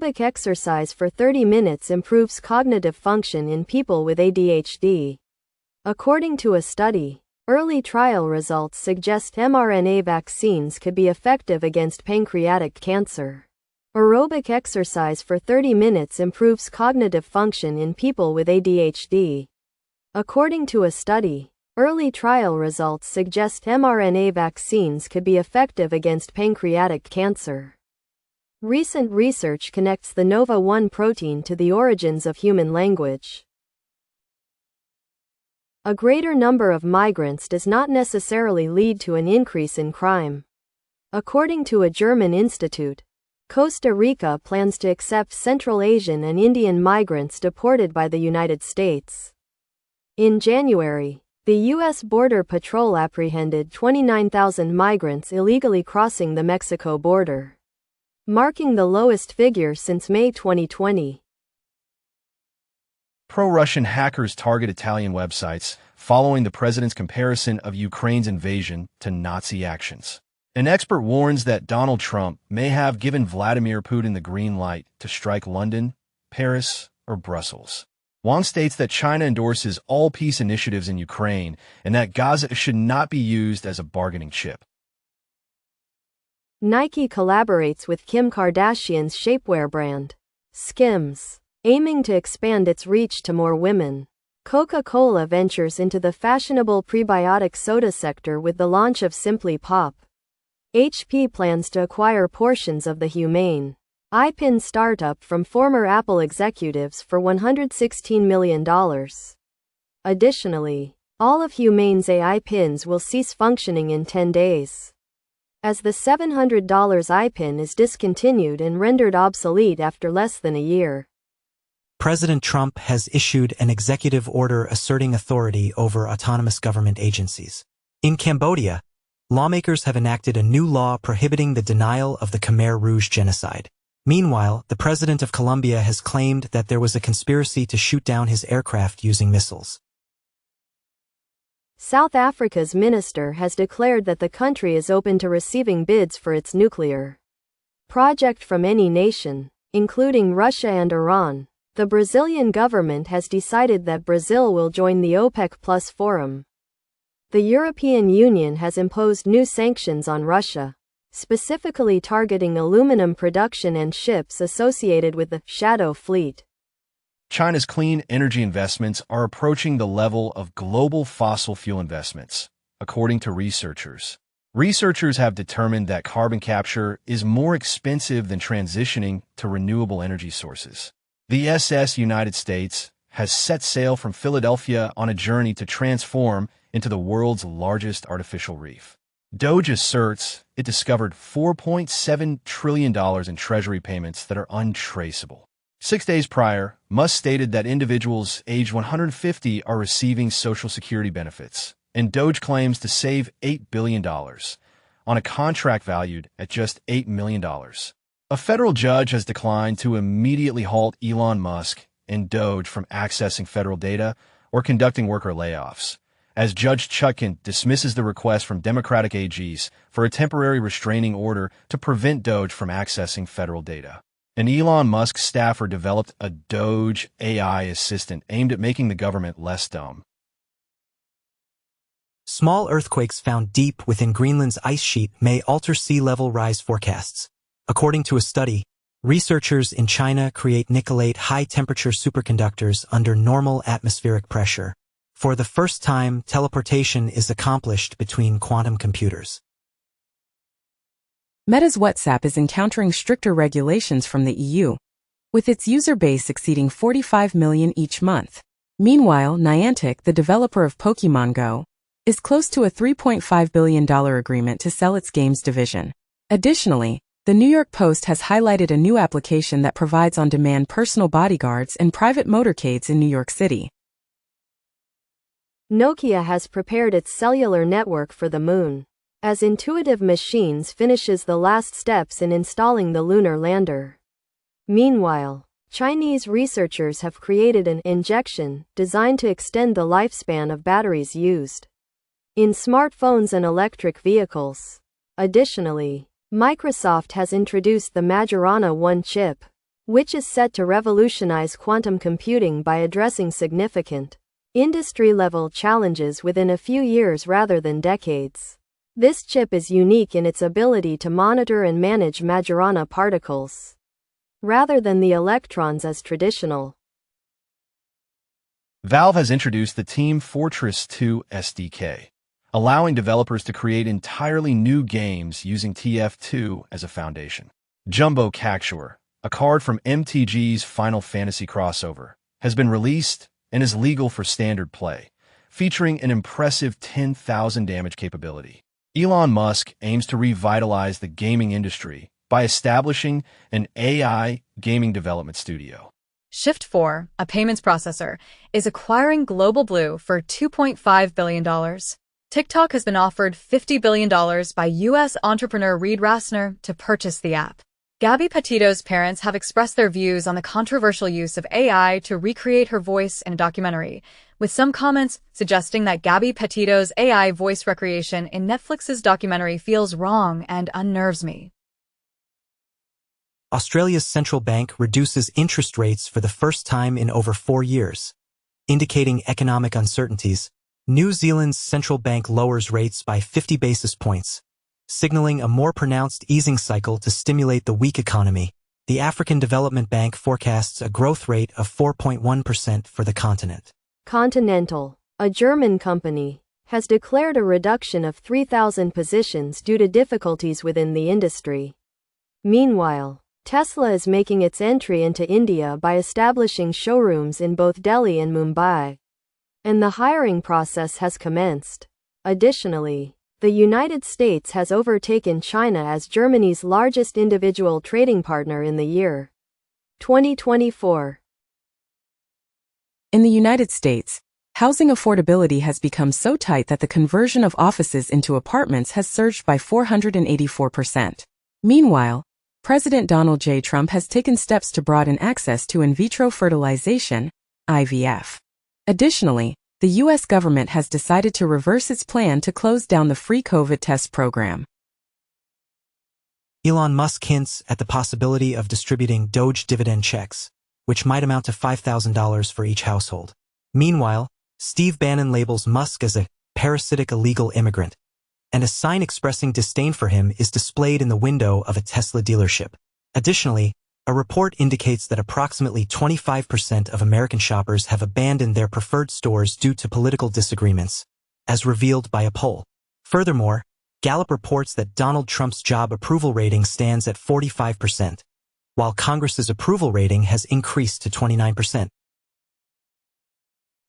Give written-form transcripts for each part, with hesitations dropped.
Aerobic exercise for 30 minutes improves cognitive function in people with ADHD. According to a study, early trial results suggest mRNA vaccines could be effective against pancreatic cancer. Aerobic exercise for 30 minutes improves cognitive function in people with ADHD. According to a study, early trial results suggest mRNA vaccines could be effective against pancreatic cancer. Recent research connects the NOVA1 protein to the origins of human language. A greater number of migrants does not necessarily lead to an increase in crime. According to a German institute, Costa Rica plans to accept Central Asian and Indian migrants deported by the United States. In January, the U.S. Border Patrol apprehended 29,000 migrants illegally crossing the Mexico border, marking the lowest figure since May 2020. Pro-Russian hackers target Italian websites following the president's comparison of Ukraine's invasion to Nazi actions. An expert warns that Donald Trump may have given Vladimir Putin the green light to strike London, Paris, or Brussels. Wang states that China endorses all peace initiatives in Ukraine and that Gaza should not be used as a bargaining chip. Nike collaborates with Kim Kardashian's shapewear brand, Skims, aiming to expand its reach to more women. Coca-Cola ventures into the fashionable prebiotic soda sector with the launch of Simply Pop. HP plans to acquire portions of the Humane iPin startup from former Apple executives for $116 million. Additionally, all of Humane's AI pins will cease functioning in 10 days. As the $700 iPin is discontinued and rendered obsolete after less than a year. President Trump has issued an executive order asserting authority over autonomous government agencies. In Cambodia, lawmakers have enacted a new law prohibiting the denial of the Khmer Rouge genocide. Meanwhile, the president of Colombia has claimed that there was a conspiracy to shoot down his aircraft using missiles. South Africa's minister has declared that the country is open to receiving bids for its nuclear project from any nation, including Russia and Iran. The Brazilian government has decided that Brazil will join the OPEC Plus forum. The European Union has imposed new sanctions on Russia, specifically targeting aluminum production and ships associated with the shadow fleet. China's clean energy investments are approaching the level of global fossil fuel investments, according to researchers. Researchers have determined that carbon capture is more expensive than transitioning to renewable energy sources. The SS United States has set sail from Philadelphia on a journey to transform into the world's largest artificial reef. Doge asserts it discovered $4.7 trillion in treasury payments that are untraceable. 6 days prior, Musk stated that individuals aged 150 are receiving Social Security benefits, and Doge claims to save $8 billion on a contract valued at just $8 million. A federal judge has declined to immediately halt Elon Musk and Doge from accessing federal data or conducting worker layoffs, as Judge Chutkan dismisses the request from Democratic AGs for a temporary restraining order to prevent Doge from accessing federal data. An Elon Musk staffer developed a Doge AI assistant aimed at making the government less dumb. Small earthquakes found deep within Greenland's ice sheet may alter sea level rise forecasts. According to a study, researchers in China create nickelate high-temperature superconductors under normal atmospheric pressure. For the first time, teleportation is accomplished between quantum computers. Meta's WhatsApp is encountering stricter regulations from the EU, with its user base exceeding 45 million each month. Meanwhile, Niantic, the developer of Pokémon Go, is close to a $3.5 billion agreement to sell its games division. Additionally, the New York Post has highlighted a new application that provides on-demand personal bodyguards and private motorcades in New York City. Nokia has prepared its cellular network for the moon, as Intuitive Machines finishes the last steps in installing the lunar lander. Meanwhile, Chinese researchers have created an injection designed to extend the lifespan of batteries used in smartphones and electric vehicles. Additionally, Microsoft has introduced the Majorana 1 chip, which is set to revolutionize quantum computing by addressing significant industry-level challenges within a few years rather than decades. This chip is unique in its ability to monitor and manage Majorana particles, rather than the electrons as traditional. Valve has introduced the Team Fortress 2 SDK, allowing developers to create entirely new games using TF2 as a foundation. Jumbo Cactuar, a card from MTG's Final Fantasy crossover, has been released and is legal for standard play, featuring an impressive 10,000 damage capability. Elon Musk aims to revitalize the gaming industry by establishing an AI gaming development studio. Shift4, a payments processor, is acquiring Global Blue for $2.5 billion. TikTok has been offered $50 billion by U.S. entrepreneur Reed Rastner to purchase the app. Gabby Petito's parents have expressed their views on the controversial use of AI to recreate her voice in a documentary, with some comments suggesting that Gabby Petito's AI voice recreation in Netflix's documentary feels wrong and unnerves me. Australia's central bank reduces interest rates for the first time in over 4 years, indicating economic uncertainties. New Zealand's central bank lowers rates by 50 basis points, signaling a more pronounced easing cycle to stimulate the weak economy. The African Development Bank forecasts a growth rate of 4.1% for the continent. Continental, a German company, has declared a reduction of 3,000 positions due to difficulties within the industry. Meanwhile, Tesla is making its entry into India by establishing showrooms in both Delhi and Mumbai, and the hiring process has commenced. Additionally, the United States has overtaken China as Germany's largest individual trading partner in the year 2024. In the United States, housing affordability has become so tight that the conversion of offices into apartments has surged by 484%. Meanwhile, President Donald J. Trump has taken steps to broaden access to in vitro fertilization, IVF. Additionally, the U.S. government has decided to reverse its plan to close down the free COVID test program. Elon Musk hints at the possibility of distributing Doge dividend checks, which might amount to $5,000 for each household. Meanwhile, Steve Bannon labels Musk as a parasitic illegal immigrant, and a sign expressing disdain for him is displayed in the window of a Tesla dealership. Additionally, a report indicates that approximately 25% of American shoppers have abandoned their preferred stores due to political disagreements, as revealed by a poll. Furthermore, Gallup reports that Donald Trump's job approval rating stands at 45%, while Congress's approval rating has increased to 29%.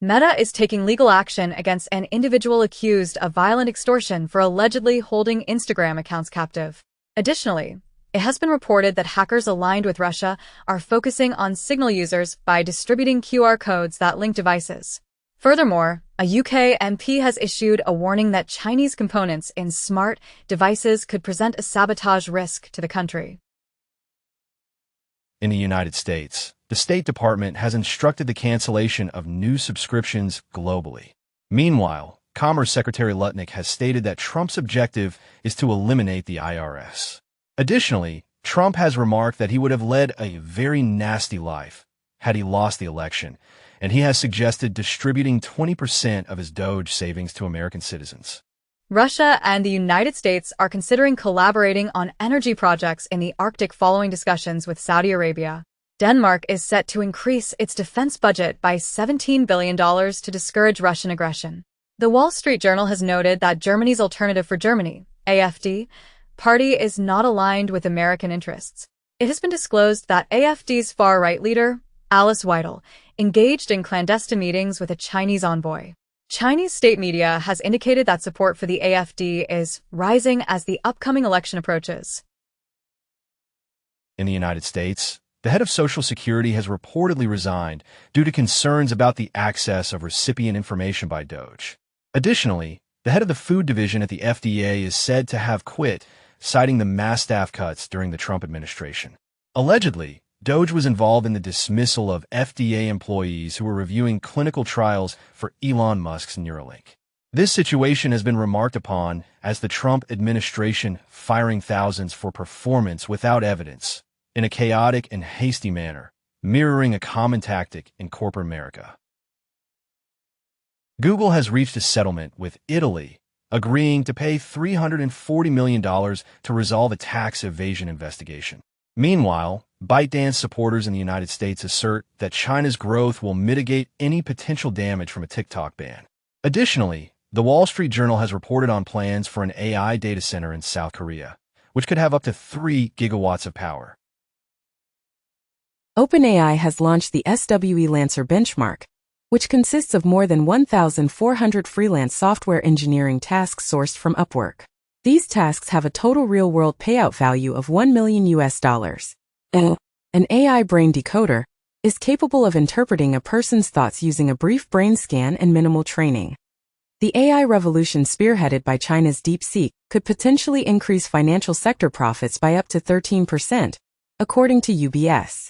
Meta is taking legal action against an individual accused of violent extortion for allegedly holding Instagram accounts captive. Additionally, it has been reported that hackers aligned with Russia are focusing on Signal users by distributing QR codes that link devices. Furthermore, a UK MP has issued a warning that Chinese components in smart devices could present a sabotage risk to the country. In the United States, the State Department has instructed the cancellation of new subscriptions globally. Meanwhile, Commerce Secretary Lutnick has stated that Trump's objective is to eliminate the IRS. Additionally, Trump has remarked that he would have led a very nasty life had he lost the election, and he has suggested distributing 20% of his Doge savings to American citizens. Russia and the United States are considering collaborating on energy projects in the Arctic following discussions with Saudi Arabia. Denmark is set to increase its defense budget by $17 billion to discourage Russian aggression. The Wall Street Journal has noted that Germany's Alternative for Germany, AfD, party is not aligned with American interests. It has been disclosed that AfD's far-right leader, Alice Weidel, engaged in clandestine meetings with a Chinese envoy. Chinese state media has indicated that support for the AfD is rising as the upcoming election approaches. In the United States, the head of Social Security has reportedly resigned due to concerns about the access of recipient information by Doge. Additionally, the head of the food division at the FDA is said to have quit, citing the mass staff cuts during the Trump administration. Allegedly, Doge was involved in the dismissal of FDA employees who were reviewing clinical trials for Elon Musk's Neuralink. This situation has been remarked upon as the Trump administration firing thousands for performance without evidence, in a chaotic and hasty manner, mirroring a common tactic in corporate America. Google has reached a settlement with Italy, agreeing to pay $340 million to resolve a tax evasion investigation. Meanwhile, ByteDance supporters in the United States assert that China's growth will mitigate any potential damage from a TikTok ban. Additionally, the Wall Street Journal has reported on plans for an AI data center in South Korea, which could have up to 3 gigawatts of power. OpenAI has launched the SWE Lancer benchmark, which consists of more than 1,400 freelance software engineering tasks sourced from Upwork. These tasks have a total real-world payout value of $1 million. An AI brain decoder is capable of interpreting a person's thoughts using a brief brain scan and minimal training. The AI revolution spearheaded by China's DeepSeek could potentially increase financial sector profits by up to 13%, according to UBS.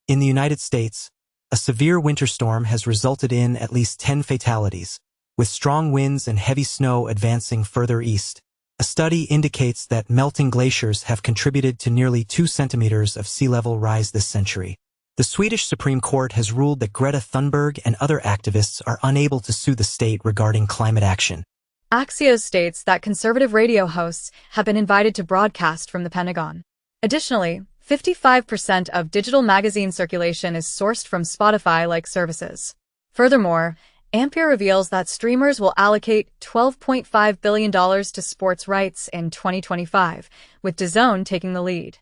In the United States, a severe winter storm has resulted in at least 10 fatalities, with strong winds and heavy snow advancing further east. A study indicates that melting glaciers have contributed to nearly 2 centimeters of sea level rise this century. The Swedish Supreme Court has ruled that Greta Thunberg and other activists are unable to sue the state regarding climate action. Axios states that conservative radio hosts have been invited to broadcast from the Pentagon. Additionally, 55% of digital magazine circulation is sourced from Spotify-like services. Furthermore, Ampere reveals that streamers will allocate $12.5 billion to sports rights in 2025, with DAZN taking the lead.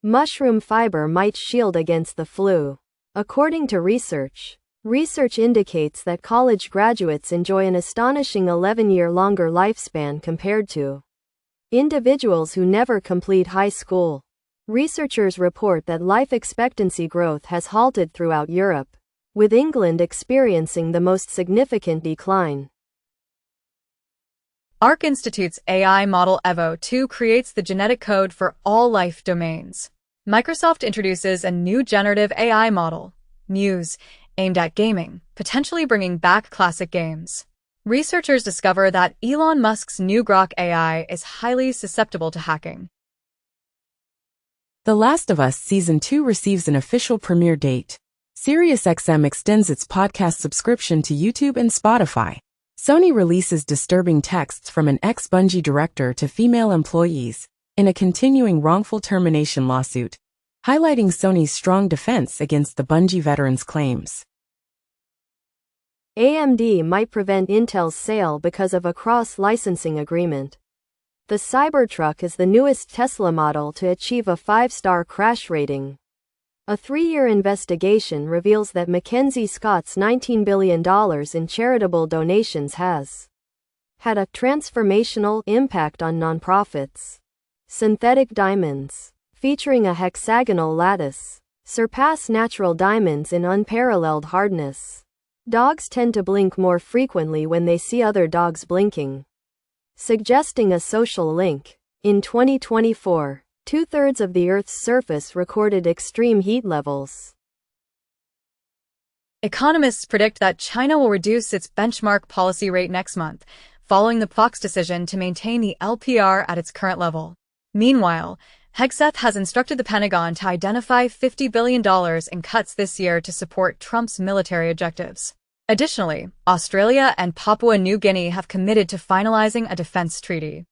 Mushroom fiber might shield against the flu. According to research indicates that college graduates enjoy an astonishing 11-year longer lifespan compared to individuals who never complete high school. Researchers report that life expectancy growth has halted throughout Europe, with England experiencing the most significant decline. ARC Institute's AI model Evo 2 creates the genetic code for all life domains. Microsoft introduces a new generative AI model, Muse, aimed at gaming, potentially bringing back classic games. Researchers discover that Elon Musk's new Grok AI is highly susceptible to hacking. The Last of Us Season 2 receives an official premiere date. SiriusXM extends its podcast subscription to YouTube and Spotify. Sony releases disturbing texts from an ex-Bungie director to female employees in a continuing wrongful termination lawsuit, highlighting Sony's strong defense against the Bungie veterans' claims. AMD might prevent Intel's sale because of a cross-licensing agreement. The Cybertruck is the newest Tesla model to achieve a 5-star crash rating. A 3-year investigation reveals that Mackenzie Scott's $19 billion in charitable donations has had a transformational impact on nonprofits. Synthetic diamonds, featuring a hexagonal lattice, surpass natural diamonds in unparalleled hardness. Dogs tend to blink more frequently when they see other dogs blinking, suggesting a social link. In 2024, 2/3 of the Earth's surface recorded extreme heat levels. Economists predict that China will reduce its benchmark policy rate next month, following the Fox decision to maintain the LPR at its current level. Meanwhile, Hegseth has instructed the Pentagon to identify $50 billion in cuts this year to support Trump's military objectives. Additionally, Australia and Papua New Guinea have committed to finalizing a defense treaty.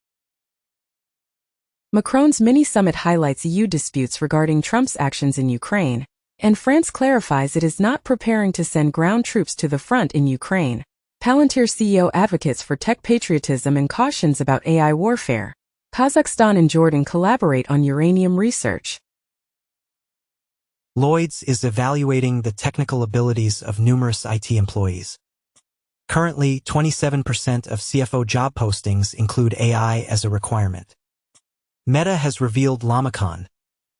Macron's mini-summit highlights EU disputes regarding Trump's actions in Ukraine, and France clarifies it is not preparing to send ground troops to the front in Ukraine. Palantir CEO advocates for tech patriotism and cautions about AI warfare. Kazakhstan and Jordan collaborate on uranium research. Lloyd's is evaluating the technical abilities of numerous IT employees. Currently, 27% of CFO job postings include AI as a requirement. Meta has revealed LlamaCon,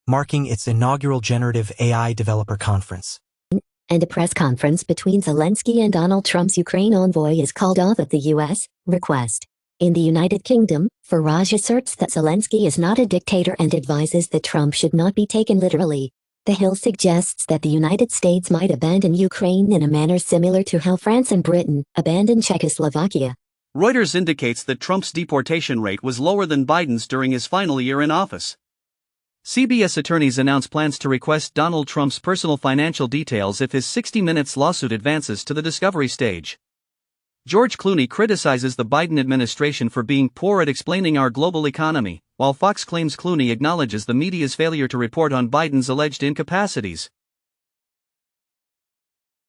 marking its inaugural generative AI developer conference. And a press conference between Zelensky and Donald Trump's Ukraine envoy is called off at the U.S. request. In the United Kingdom, Farage asserts that Zelensky is not a dictator and advises that Trump should not be taken literally. The Hill suggests that the United States might abandon Ukraine in a manner similar to how France and Britain abandoned Czechoslovakia. Reuters indicates that Trump's deportation rate was lower than Biden's during his final year in office. CBS attorneys announce plans to request Donald Trump's personal financial details if his 60 Minutes lawsuit advances to the discovery stage. George Clooney criticizes the Biden administration for being poor at explaining our global economy, while Fox claims Clooney acknowledges the media's failure to report on Biden's alleged incapacities.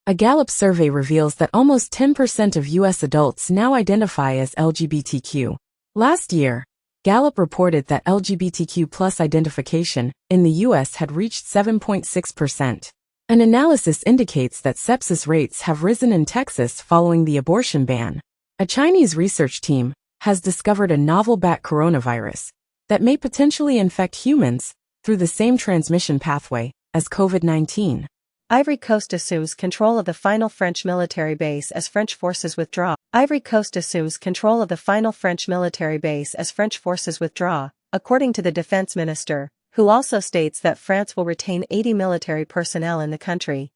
A Gallup survey reveals that almost 10% of U.S. adults now identify as LGBTQ. Last year, Gallup reported that LGBTQ+ identification in the U.S. had reached 7.6%. An analysis indicates that sepsis rates have risen in Texas following the abortion ban. A Chinese research team has discovered a novel bat coronavirus that may potentially infect humans through the same transmission pathway as COVID-19. Ivory Coast assumes control of the final French military base as French forces withdraw. Ivory Coast assumes control of the final French military base as French forces withdraw, according to the defense minister, who also states that France will retain 80 military personnel in the country.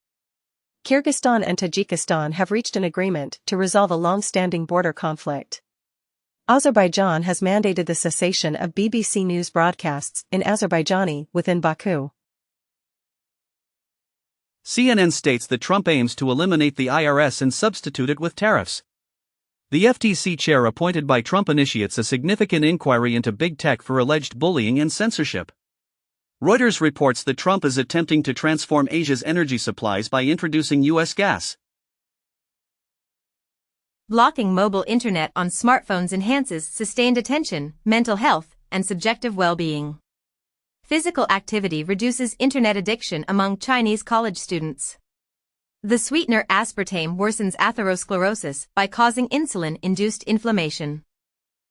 Kyrgyzstan and Tajikistan have reached an agreement to resolve a long-standing border conflict. Azerbaijan has mandated the cessation of BBC News broadcasts in Azerbaijani within Baku. CNN states that Trump aims to eliminate the IRS and substitute it with tariffs. The FTC chair appointed by Trump initiates a significant inquiry into big tech for alleged bullying and censorship. Reuters reports that Trump is attempting to transform Asia's energy supplies by introducing U.S. gas. Blocking mobile internet on smartphones enhances sustained attention, mental health, and subjective well-being. Physical activity reduces internet addiction among Chinese college students. The sweetener aspartame worsens atherosclerosis by causing insulin-induced inflammation.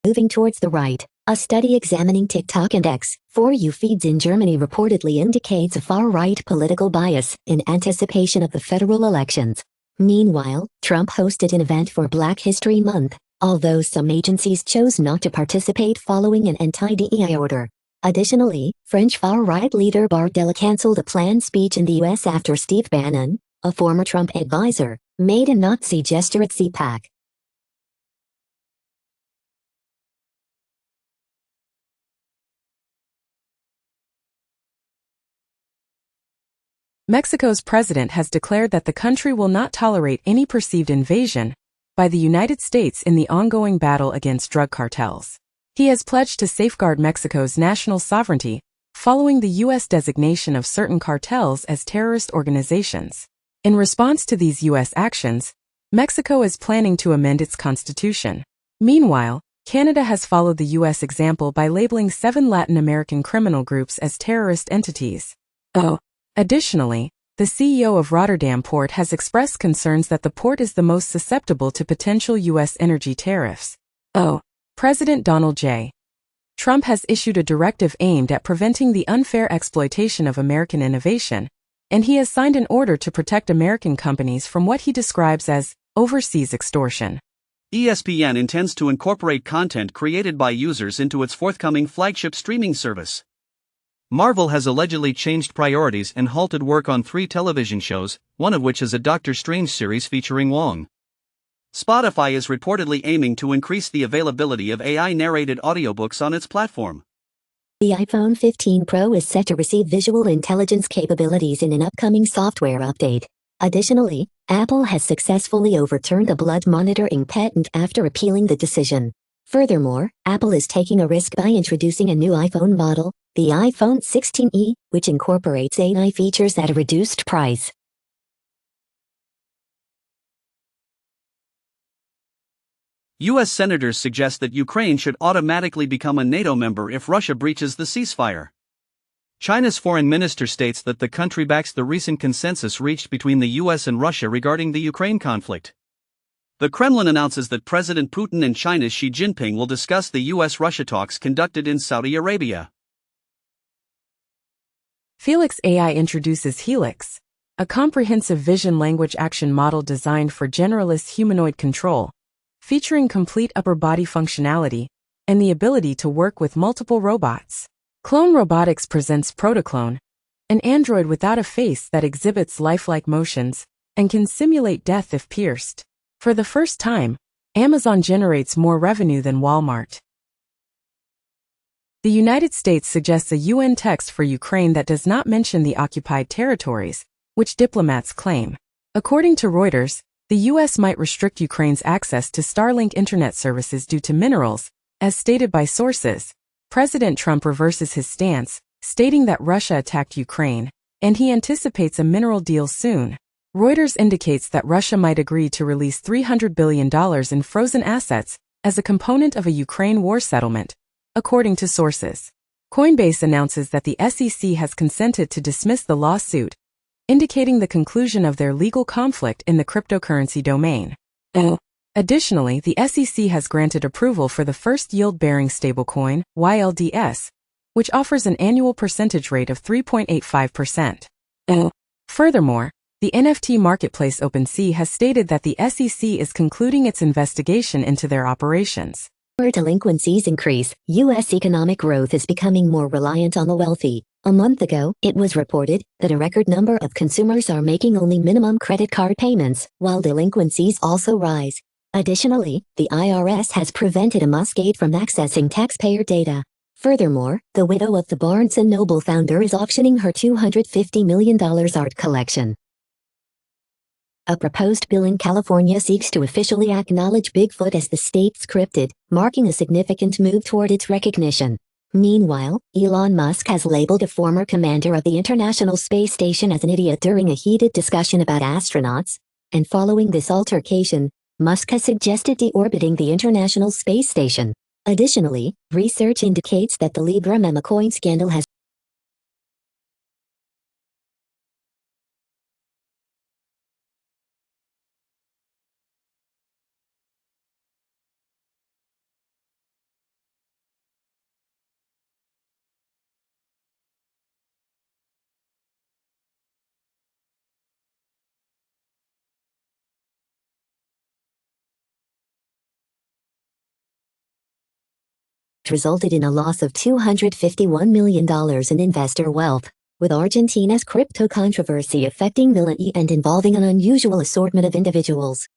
Moving towards the right, a study examining TikTok and X For You feeds in Germany reportedly indicates a far-right political bias in anticipation of the federal elections. Meanwhile, Trump hosted an event for Black History Month, although some agencies chose not to participate following an anti-DEI order. Additionally, French far-right leader Bardella canceled a planned speech in the U.S. after Steve Bannon, a former Trump advisor, made a Nazi gesture at CPAC. Mexico's president has declared that the country will not tolerate any perceived invasion by the United States in the ongoing battle against drug cartels. He has pledged to safeguard Mexico's national sovereignty following the U.S. designation of certain cartels as terrorist organizations. In response to these U.S. actions, Mexico is planning to amend its constitution. Meanwhile, Canada has followed the U.S. example by labeling 7 Latin American criminal groups as terrorist entities. Additionally, the CEO of Rotterdam Port has expressed concerns that the port is the most susceptible to potential U.S. energy tariffs. President Donald J. Trump has issued a directive aimed at preventing the unfair exploitation of American innovation, and he has signed an order to protect American companies from what he describes as overseas extortion. ESPN intends to incorporate content created by users into its forthcoming flagship streaming service. Marvel has allegedly changed priorities and halted work on 3 television shows, one of which is a Doctor Strange series featuring Wong. Spotify is reportedly aiming to increase the availability of AI-narrated audiobooks on its platform. The iPhone 15 Pro is set to receive visual intelligence capabilities in an upcoming software update. Additionally, Apple has successfully overturned a blood monitoring patent after appealing the decision. Furthermore, Apple is taking a risk by introducing a new iPhone model, the iPhone 16e, which incorporates AI features at a reduced price. U.S. senators suggest that Ukraine should automatically become a NATO member if Russia breaches the ceasefire. China's foreign minister states that the country backs the recent consensus reached between the U.S. and Russia regarding the Ukraine conflict. The Kremlin announces that President Putin and China's Xi Jinping will discuss the U.S.-Russia talks conducted in Saudi Arabia. Felix AI introduces Helix, a comprehensive vision-language action model designed for generalist humanoid control, featuring complete upper body functionality and the ability to work with multiple robots. Clone Robotics presents Protoclone, an android without a face that exhibits lifelike motions and can simulate death if pierced. For the first time, Amazon generates more revenue than Walmart. The United States suggests a UN text for Ukraine that does not mention the occupied territories, which diplomats claim. According to Reuters, the U.S. might restrict Ukraine's access to Starlink internet services due to minerals, as stated by sources. President Trump reverses his stance, stating that Russia attacked Ukraine, and he anticipates a mineral deal soon. Reuters indicates that Russia might agree to release $300 billion in frozen assets as a component of a Ukraine war settlement, according to sources. Coinbase announces that the SEC has consented to dismiss the lawsuit, indicating the conclusion of their legal conflict in the cryptocurrency domain. Additionally, the SEC has granted approval for the first yield-bearing stablecoin, YLDS, which offers an annual percentage rate of 3.85%. Furthermore, the NFT marketplace OpenSea has stated that the SEC is concluding its investigation into their operations. Where delinquencies increase, U.S. economic growth is becoming more reliant on the wealthy. A month ago, it was reported that a record number of consumers are making only minimum credit card payments, while delinquencies also rise. Additionally, the IRS has prevented a Muscade from accessing taxpayer data. Furthermore, the widow of the Barnes & Noble founder is auctioning her $250 million art collection. A proposed bill in California seeks to officially acknowledge Bigfoot as the state's cryptid, marking a significant move toward its recognition. Meanwhile, Elon Musk has labeled a former commander of the International Space Station as an idiot during a heated discussion about astronauts, and following this altercation, Musk has suggested deorbiting the International Space Station. Additionally, research indicates that the Libra meme coin scandal has resulted in a loss of $251 million in investor wealth, with Argentina's crypto controversy affecting Milei and involving an unusual assortment of individuals.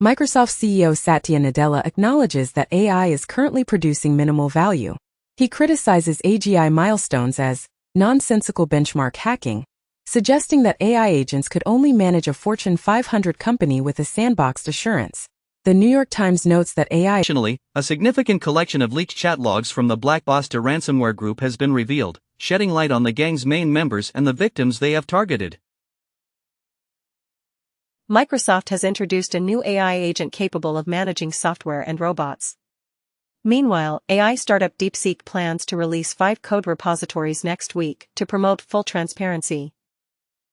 Microsoft CEO Satya Nadella acknowledges that AI is currently producing minimal value. He criticizes AGI milestones as nonsensical benchmark hacking, suggesting that AI agents could only manage a Fortune 500 company with a sandboxed assurance. The New York Times notes that AI. Additionally, a significant collection of leaked chat logs from the Black Boster ransomware group has been revealed, shedding light on the gang's main members and the victims they have targeted. Microsoft has introduced a new AI agent capable of managing software and robots. Meanwhile, AI startup DeepSeek plans to release 5 code repositories next week to promote full transparency.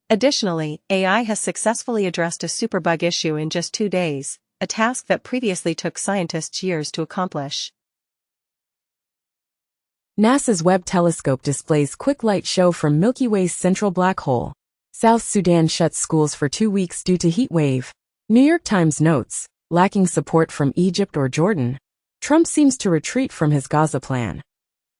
Additionally, AI has successfully addressed a superbug issue in just 2 days, a task that previously took scientists years to accomplish. NASA's Webb telescope displays quick light show from Milky Way's central black hole. South Sudan shuts schools for 2 weeks due to heat wave. New York Times notes, lacking support from Egypt or Jordan, Trump seems to retreat from his Gaza plan.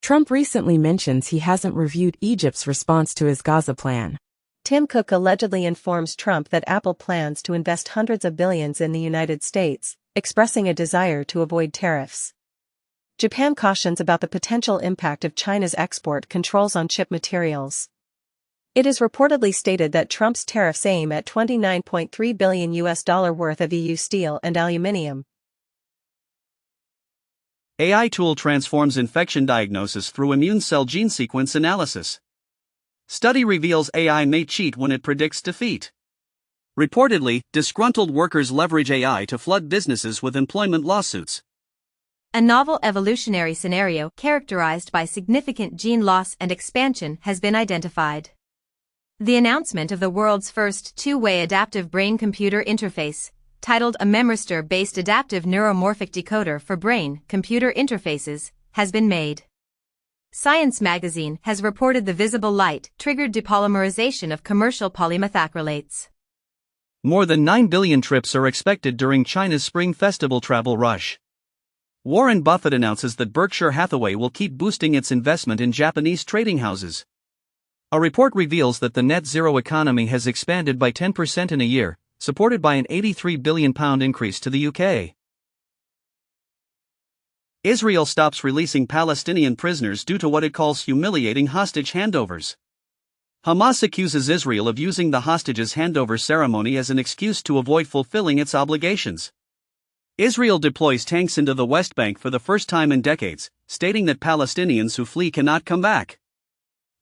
Trump recently mentions he hasn't reviewed Egypt's response to his Gaza plan. Tim Cook allegedly informs Trump that Apple plans to invest hundreds of billions in the United States, expressing a desire to avoid tariffs. Japan cautions about the potential impact of China's export controls on chip materials. It is reportedly stated that Trump's tariffs aim at $29.3 billion worth of EU steel and aluminium. AI tool transforms infection diagnosis through immune cell gene sequence analysis. Study reveals AI may cheat when it predicts defeat. Reportedly, disgruntled workers leverage AI to flood businesses with employment lawsuits. A novel evolutionary scenario characterized by significant gene loss and expansion has been identified. The announcement of the world's first two-way adaptive brain-computer interface, titled a memristor-based adaptive neuromorphic decoder for brain-computer interfaces, has been made. Science magazine has reported the visible light-triggered depolymerization of commercial polymethacrylates. More than 9 billion trips are expected during China's Spring Festival travel rush. Warren Buffett announces that Berkshire Hathaway will keep boosting its investment in Japanese trading houses. A report reveals that the net zero economy has expanded by 10% in a year, supported by an £83 billion increase to the UK. Israel stops releasing Palestinian prisoners due to what it calls humiliating hostage handovers. Hamas accuses Israel of using the hostages handover ceremony as an excuse to avoid fulfilling its obligations. Israel deploys tanks into the West Bank for the first time in decades, stating that Palestinians who flee cannot come back.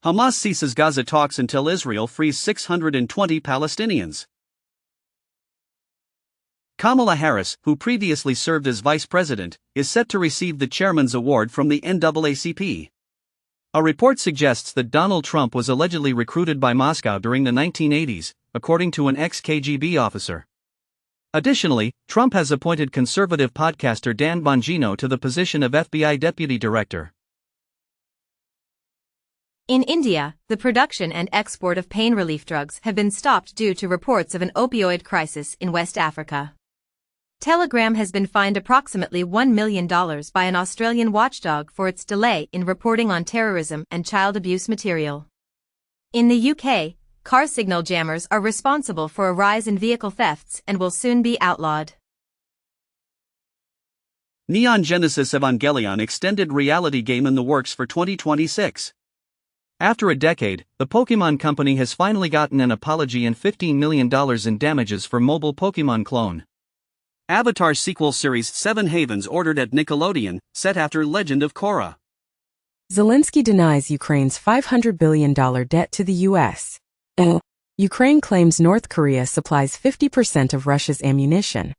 Hamas ceases Gaza talks until Israel frees 620 Palestinians. Kamala Harris, who previously served as vice president, is set to receive the chairman's award from the NAACP. A report suggests that Donald Trump was allegedly recruited by Moscow during the 1980s, according to an ex-KGB officer. Additionally, Trump has appointed conservative podcaster Dan Bongino to the position of FBI deputy director. In India, the production and export of pain relief drugs have been stopped due to reports of an opioid crisis in West Africa. Telegram has been fined approximately $1 million by an Australian watchdog for its delay in reporting on terrorism and child abuse material. In the UK, car signal jammers are responsible for a rise in vehicle thefts and will soon be outlawed. Neon Genesis Evangelion extended reality game in the works for 2026. After a decade, the Pokémon Company has finally gotten an apology and $15 million in damages for mobile Pokémon clone. Avatar sequel series 7 Havens ordered at Nickelodeon, set after Legend of Korra. Zelensky denies Ukraine's $500 billion debt to the U.S. Ukraine claims North Korea supplies 50% of Russia's ammunition.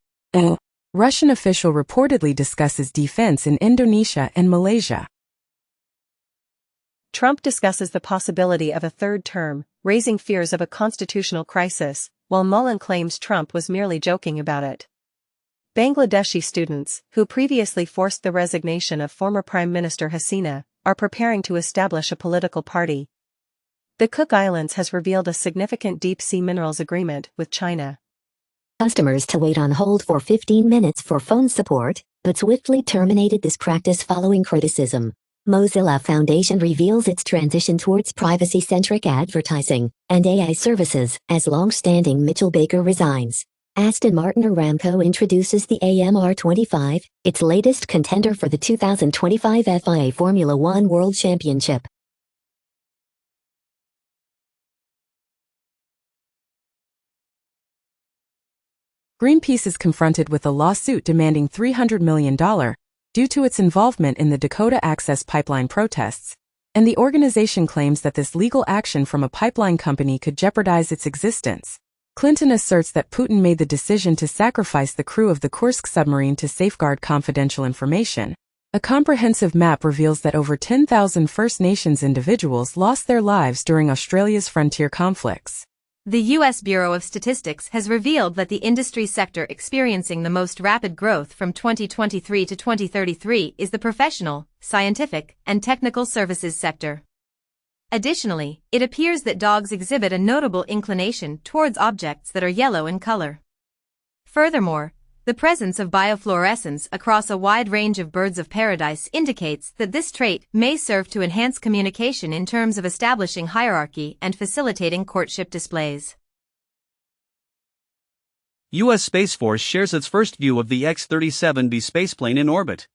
Russian official reportedly discusses defense in Indonesia and Malaysia. Trump discusses the possibility of a third term, raising fears of a constitutional crisis, while Mullen claims Trump was merely joking about it. Bangladeshi students, who previously forced the resignation of former Prime Minister Hasina, are preparing to establish a political party. The Cook Islands has revealed a significant deep-sea minerals agreement with China. Customers to wait on hold for 15 minutes for phone support, but swiftly terminated this practice following criticism. Mozilla Foundation reveals its transition towards privacy-centric advertising and AI services as long-standing Mitchell Baker resigns. Aston Martin Aramco introduces the AMR25, its latest contender for the 2025 FIA Formula One World Championship. Greenpeace is confronted with a lawsuit demanding $300 million due to its involvement in the Dakota Access Pipeline protests, and the organization claims that this legal action from a pipeline company could jeopardize its existence. Clinton asserts that Putin made the decision to sacrifice the crew of the Kursk submarine to safeguard confidential information. A comprehensive map reveals that over 10,000 First Nations individuals lost their lives during Australia's frontier conflicts. The U.S. Bureau of Statistics has revealed that the industry sector experiencing the most rapid growth from 2023 to 2033 is the professional, scientific, and technical services sector. Additionally, it appears that dogs exhibit a notable inclination towards objects that are yellow in color. Furthermore, the presence of biofluorescence across a wide range of birds of paradise indicates that this trait may serve to enhance communication in terms of establishing hierarchy and facilitating courtship displays. U.S. Space Force shares its first view of the X-37B spaceplane in orbit.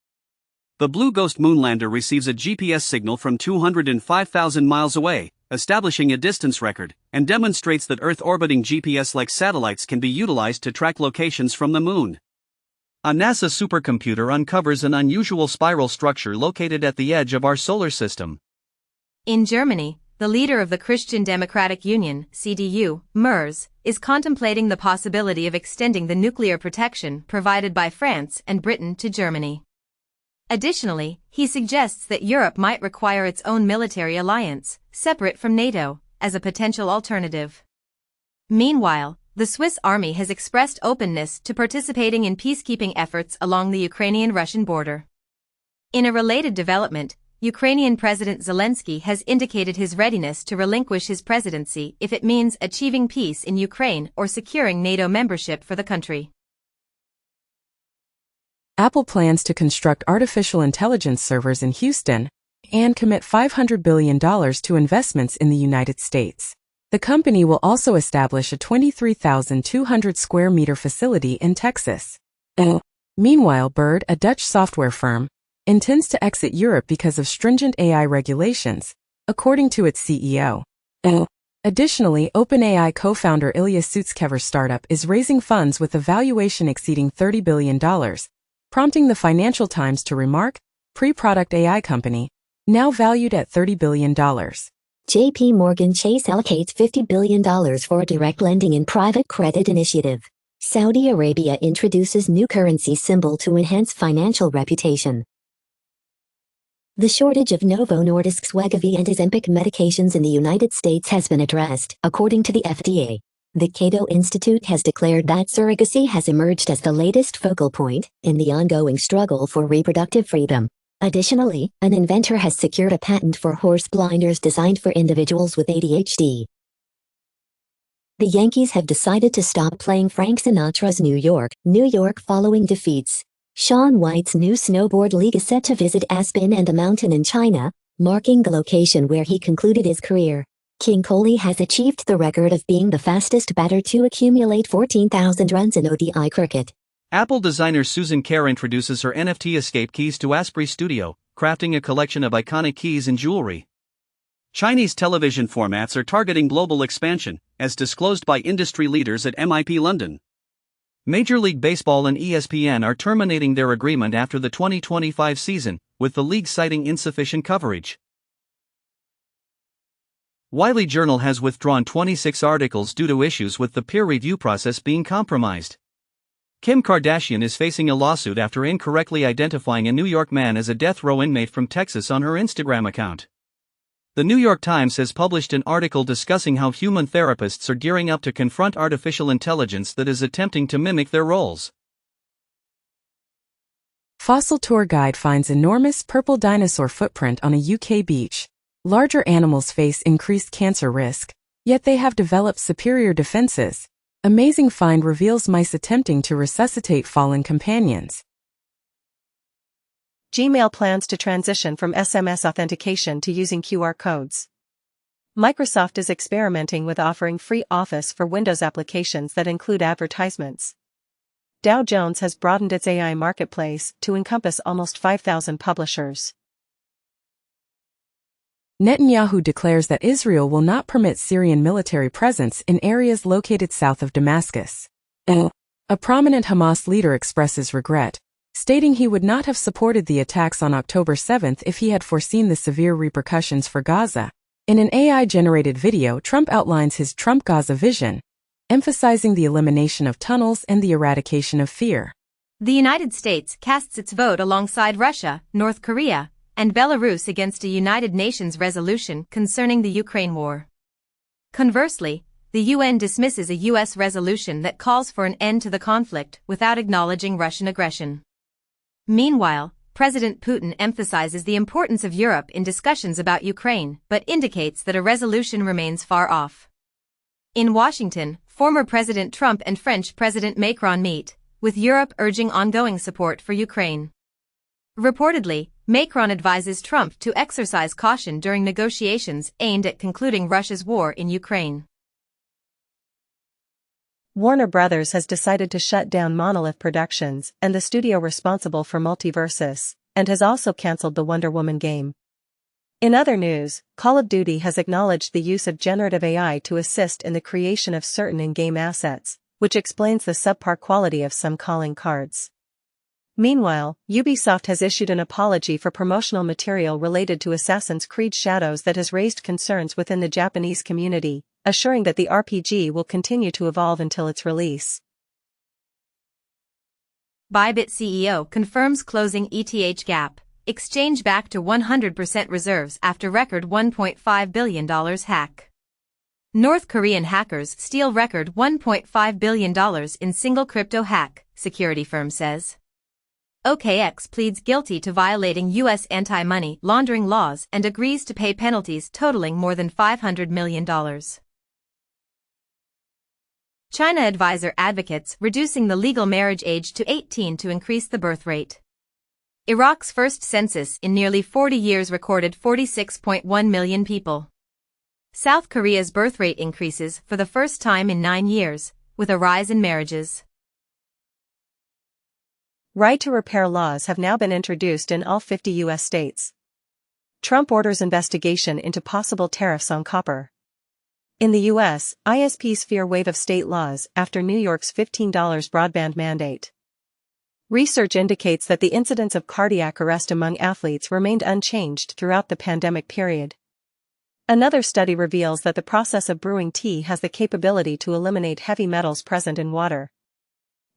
The Blue Ghost moonlander receives a GPS signal from 205,000 miles away, establishing a distance record, and demonstrates that Earth-orbiting GPS-like satellites can be utilized to track locations from the moon. A NASA supercomputer uncovers an unusual spiral structure located at the edge of our solar system. In Germany, the leader of the Christian Democratic Union, CDU, MERS, is contemplating the possibility of extending the nuclear protection provided by France and Britain to Germany. Additionally, he suggests that Europe might require its own military alliance, separate from NATO, as a potential alternative. Meanwhile, the Swiss army has expressed openness to participating in peacekeeping efforts along the Ukrainian-Russian border. In a related development, Ukrainian President Zelensky has indicated his readiness to relinquish his presidency if it means achieving peace in Ukraine or securing NATO membership for the country. Apple plans to construct artificial intelligence servers in Houston and commit $500 billion to investments in the United States. The company will also establish a 23,200 square meter facility in Texas. Meanwhile, Bird, a Dutch software firm, intends to exit Europe because of stringent AI regulations, according to its CEO. Additionally, OpenAI co-founder Ilya Sutskever's startup is raising funds with a valuation exceeding $30 billion, prompting the Financial Times to remark, pre-product AI company, now valued at $30 billion. JP Morgan Chase allocates $50 billion for a direct lending and private credit initiative. Saudi Arabia introduces new currency symbol to enhance financial reputation. The shortage of Novo Nordisk's Wegovy and Ozempic medications in the United States has been addressed, according to the FDA. The Cato Institute has declared that surrogacy has emerged as the latest focal point in the ongoing struggle for reproductive freedom. Additionally, an inventor has secured a patent for horse blinders designed for individuals with ADHD. The Yankees have decided to stop playing Frank Sinatra's New York following defeats. Shaun White's new snowboard league is set to visit Aspen and a mountain in China, marking the location where he concluded his career. King Kohli has achieved the record of being the fastest batter to accumulate 14,000 runs in ODI cricket. Apple designer Susan Kerr introduces her NFT Escape keys to Asprey Studio, crafting a collection of iconic keys and jewelry. Chinese television formats are targeting global expansion, as disclosed by industry leaders at MIP London. Major League Baseball and ESPN are terminating their agreement after the 2025 season, with the league citing insufficient coverage. Wiley Journal has withdrawn 26 articles due to issues with the peer review process being compromised. Kim Kardashian is facing a lawsuit after incorrectly identifying a New York man as a death row inmate from Texas on her Instagram account. The New York Times has published an article discussing how human therapists are gearing up to confront artificial intelligence that is attempting to mimic their roles. Fossil tour guide finds enormous purple dinosaur footprint on a UK beach. Larger animals face increased cancer risk, yet they have developed superior defenses. Amazing find reveals mice attempting to resuscitate fallen companions. Gmail plans to transition from SMS authentication to using QR codes. Microsoft is experimenting with offering free Office for Windows applications that include advertisements. Dow Jones has broadened its AI marketplace to encompass almost 5,000 publishers. Netanyahu declares that Israel will not permit Syrian military presence in areas located south of Damascus. A prominent Hamas leader expresses regret, stating he would not have supported the attacks on October 7 if he had foreseen the severe repercussions for Gaza. In an AI-generated video, Trump outlines his Trump Gaza vision, emphasizing the elimination of tunnels and the eradication of fear. The United States casts its vote alongside Russia, North Korea, and Belarus against a United Nations resolution concerning the Ukraine war. Conversely, the UN dismisses a U.S. resolution that calls for an end to the conflict without acknowledging Russian aggression. Meanwhile, President Putin emphasizes the importance of Europe in discussions about Ukraine, but indicates that a resolution remains far off. In Washington, former President Trump and French President Macron meet, with Europe urging ongoing support for Ukraine. Reportedly, Macron advises Trump to exercise caution during negotiations aimed at concluding Russia's war in Ukraine. Warner Brothers has decided to shut down Monolith Productions and the studio responsible for Multiversus, and has also cancelled the Wonder Woman game. In other news, Call of Duty has acknowledged the use of generative AI to assist in the creation of certain in-game assets, which explains the subpar quality of some calling cards. Meanwhile, Ubisoft has issued an apology for promotional material related to Assassin's Creed Shadows that has raised concerns within the Japanese community, assuring that the RPG will continue to evolve until its release. Bybit CEO confirms closing ETH gap, exchange back to 100% reserves after record $1.5 billion hack. North Korean hackers steal record $1.5 billion in single crypto hack, security firm says. OKX pleads guilty to violating U.S. anti-money laundering laws and agrees to pay penalties totaling more than $500 million. China advisor advocates reducing the legal marriage age to 18 to increase the birth rate. Iraq's first census in nearly 40 years recorded 46.1 million people. South Korea's birth rate increases for the first time in 9 years, with a rise in marriages. Right-to-repair laws have now been introduced in all 50 U.S. states. Trump orders investigation into possible tariffs on copper. In the U.S., ISPs fear wave of state laws after New York's $15 broadband mandate. Research indicates that the incidence of cardiac arrest among athletes remained unchanged throughout the pandemic period. Another study reveals that the process of brewing tea has the capability to eliminate heavy metals present in water.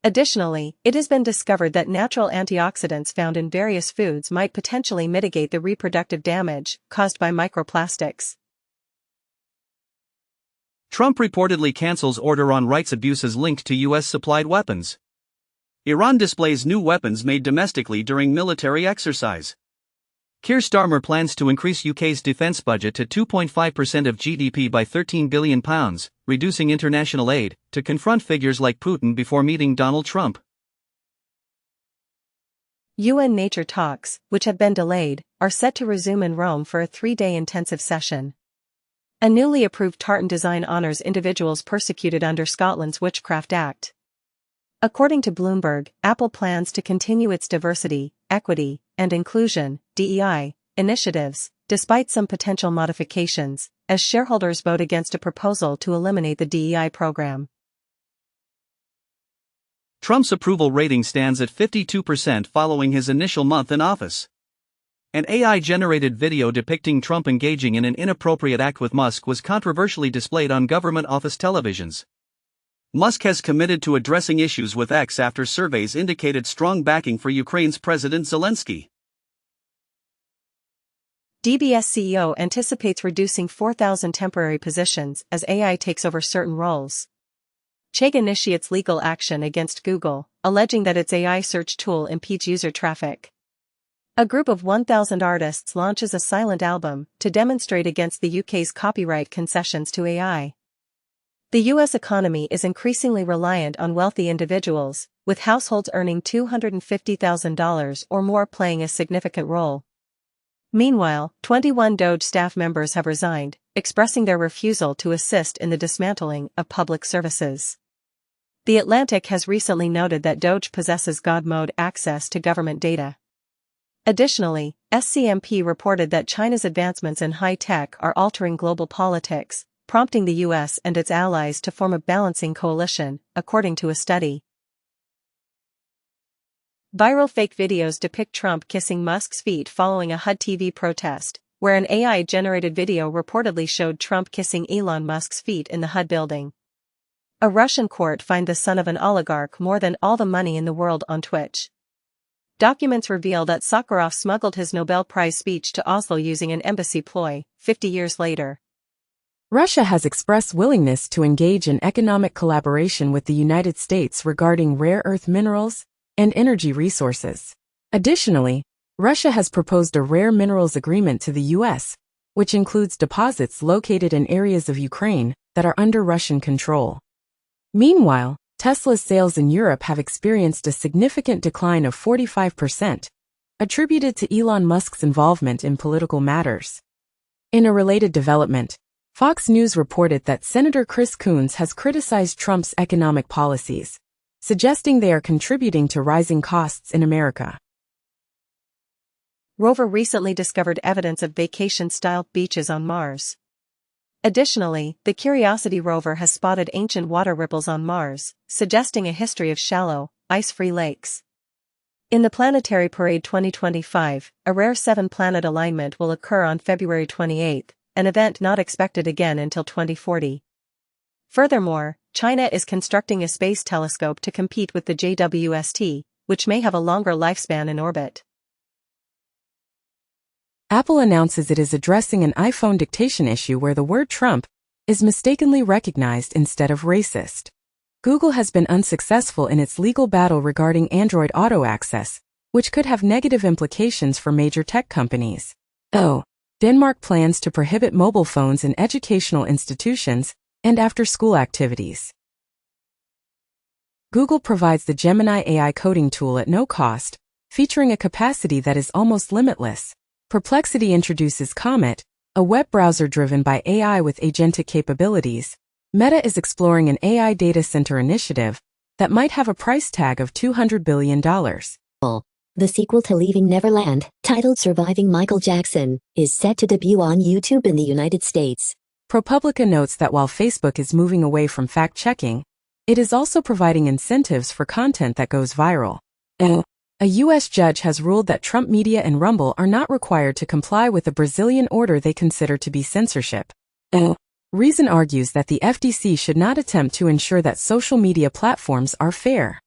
Additionally, it has been discovered that natural antioxidants found in various foods might potentially mitigate the reproductive damage caused by microplastics. Trump reportedly cancels order on rights abuses linked to U.S.-supplied weapons. Iran displays new weapons made domestically during military exercise. Keir Starmer plans to increase UK's defence budget to 2.5% of GDP by £13 billion, reducing international aid, to confront figures like Putin before meeting Donald Trump. UN nature talks, which have been delayed, are set to resume in Rome for a 3-day intensive session. A newly approved tartan design honors individuals persecuted under Scotland's Witchcraft Act. According to Bloomberg, Apple plans to continue its diversity, equity, and inclusion (DEI) initiatives, despite some potential modifications, as shareholders vote against a proposal to eliminate the DEI program. Trump's approval rating stands at 52% following his initial month in office. An AI-generated video depicting Trump engaging in an inappropriate act with Musk was controversially displayed on government office televisions. Musk has committed to addressing issues with X after surveys indicated strong backing for Ukraine's President Zelensky. DBS CEO anticipates reducing 4,000 temporary positions as AI takes over certain roles. Chegg initiates legal action against Google, alleging that its AI search tool impedes user traffic. A group of 1,000 artists launches a silent album to demonstrate against the UK's copyright concessions to AI. The U.S. economy is increasingly reliant on wealthy individuals, with households earning $250,000 or more playing a significant role. Meanwhile, 21 DOGE staff members have resigned, expressing their refusal to assist in the dismantling of public services. The Atlantic has recently noted that DOGE possesses God mode access to government data. Additionally, SCMP reported that China's advancements in high-tech are altering global politics, prompting the U.S. and its allies to form a balancing coalition, according to a study. Viral fake videos depict Trump kissing Musk's feet following a HUD TV protest, where an AI-generated video reportedly showed Trump kissing Elon Musk's feet in the HUD building. A Russian court fined the son of an oligarch more than all the money in the world on Twitch. Documents reveal that Sakharov smuggled his Nobel Prize speech to Oslo using an embassy ploy, 50 years later. Russia has expressed willingness to engage in economic collaboration with the United States regarding rare earth minerals and energy resources. Additionally, Russia has proposed a rare minerals agreement to the U.S., which includes deposits located in areas of Ukraine that are under Russian control. Meanwhile, Tesla's sales in Europe have experienced a significant decline of 45%, attributed to Elon Musk's involvement in political matters. In a related development, Fox News reported that Senator Chris Coons has criticized Trump's economic policies, suggesting they are contributing to rising costs in America. Rover recently discovered evidence of vacation-style beaches on Mars. Additionally, the Curiosity rover has spotted ancient water ripples on Mars, suggesting a history of shallow, ice-free lakes. In the Planetary Parade 2025, a rare 7-planet alignment will occur on February 28, an event not expected again until 2040. Furthermore, China is constructing a space telescope to compete with the JWST, which may have a longer lifespan in orbit. Apple announces it is addressing an iPhone dictation issue where the word Trump is mistakenly recognized instead of racist. Google has been unsuccessful in its legal battle regarding Android Auto Access, which could have negative implications for major tech companies. Denmark plans to prohibit mobile phones in educational institutions and after-school activities. Google provides the Gemini AI coding tool at no cost, featuring a capacity that is almost limitless. Perplexity introduces Comet, a web browser driven by AI with agentic capabilities. Meta is exploring an AI data center initiative that might have a price tag of $200 billion. The sequel to Leaving Neverland, titled Surviving Michael Jackson, is set to debut on YouTube in the United States. ProPublica notes that while Facebook is moving away from fact-checking, it is also providing incentives for content that goes viral. A U.S. judge has ruled that Trump Media and Rumble are not required to comply with a Brazilian order they consider to be censorship. Reason argues that the FTC should not attempt to ensure that social media platforms are fair.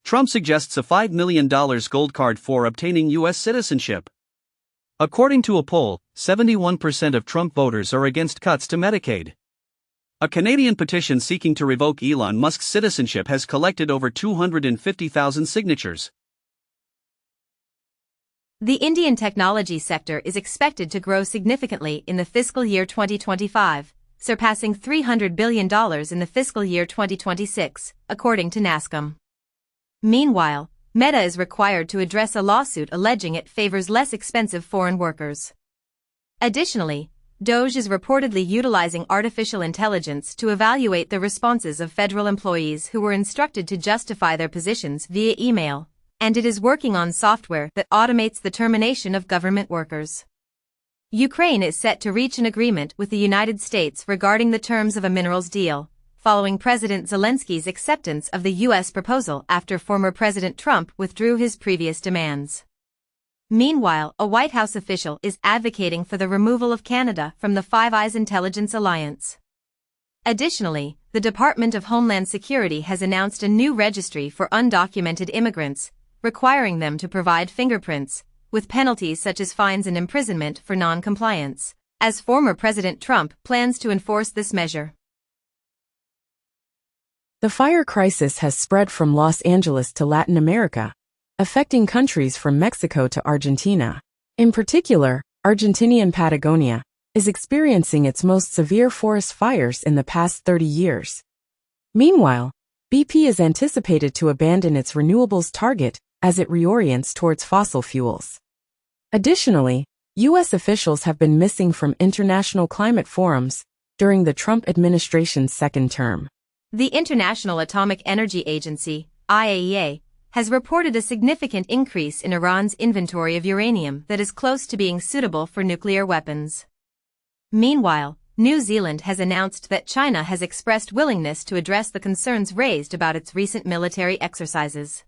Trump suggests a $5 million gold card for obtaining U.S. citizenship. According to a poll, 71% of Trump voters are against cuts to Medicaid. A Canadian petition seeking to revoke Elon Musk's citizenship has collected over 250,000 signatures. The Indian technology sector is expected to grow significantly in the fiscal year 2025, surpassing $300 billion in the fiscal year 2026, according to NASSCOM. Meanwhile, Meta is required to address a lawsuit alleging it favors less expensive foreign workers. Additionally, DOGE is reportedly utilizing artificial intelligence to evaluate the responses of federal employees who were instructed to justify their positions via email, and it is working on software that automates the termination of government workers. Ukraine is set to reach an agreement with the United States regarding the terms of a minerals deal, following President Zelensky's acceptance of the U.S. proposal after former President Trump withdrew his previous demands. Meanwhile, a White House official is advocating for the removal of Canada from the Five Eyes intelligence alliance. Additionally, the Department of Homeland Security has announced a new registry for undocumented immigrants, requiring them to provide fingerprints, with penalties such as fines and imprisonment for non-compliance, as former President Trump plans to enforce this measure. The fire crisis has spread from Los Angeles to Latin America, affecting countries from Mexico to Argentina. In particular, Argentinian Patagonia is experiencing its most severe forest fires in the past 30 years. Meanwhile, BP is anticipated to abandon its renewables target as it reorients towards fossil fuels. Additionally, U.S. officials have been missing from international climate forums during the Trump administration's second term. The International Atomic Energy Agency, IAEA, has reported a significant increase in Iran's inventory of uranium that is close to being suitable for nuclear weapons. Meanwhile, New Zealand has announced that China has expressed willingness to address the concerns raised about its recent military exercises.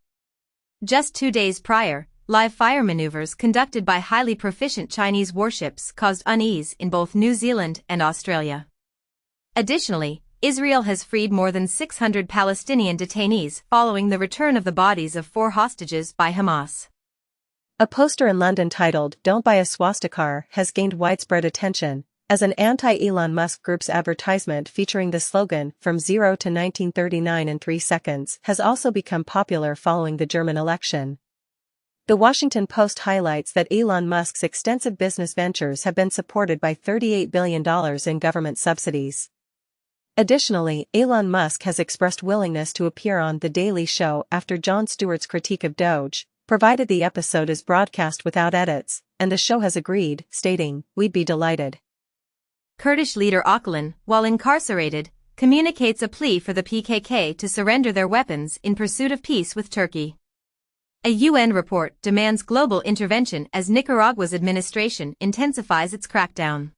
Just 2 days prior, live fire maneuvers conducted by highly proficient Chinese warships caused unease in both New Zealand and Australia. Additionally, Israel has freed more than 600 Palestinian detainees following the return of the bodies of 4 hostages by Hamas. A poster in London titled "Don't Buy a Swastika" has gained widespread attention, as an anti-Elon Musk group's advertisement featuring the slogan "From Zero to 1939 in 3 seconds" has also become popular following the German election. The Washington Post highlights that Elon Musk's extensive business ventures have been supported by $38 billion in government subsidies. Additionally, Elon Musk has expressed willingness to appear on The Daily Show after Jon Stewart's critique of Doge, provided the episode is broadcast without edits, and the show has agreed, stating, "We'd be delighted." Kurdish leader Öcalan, while incarcerated, communicates a plea for the PKK to surrender their weapons in pursuit of peace with Turkey. A UN report demands global intervention as Nicaragua's administration intensifies its crackdown.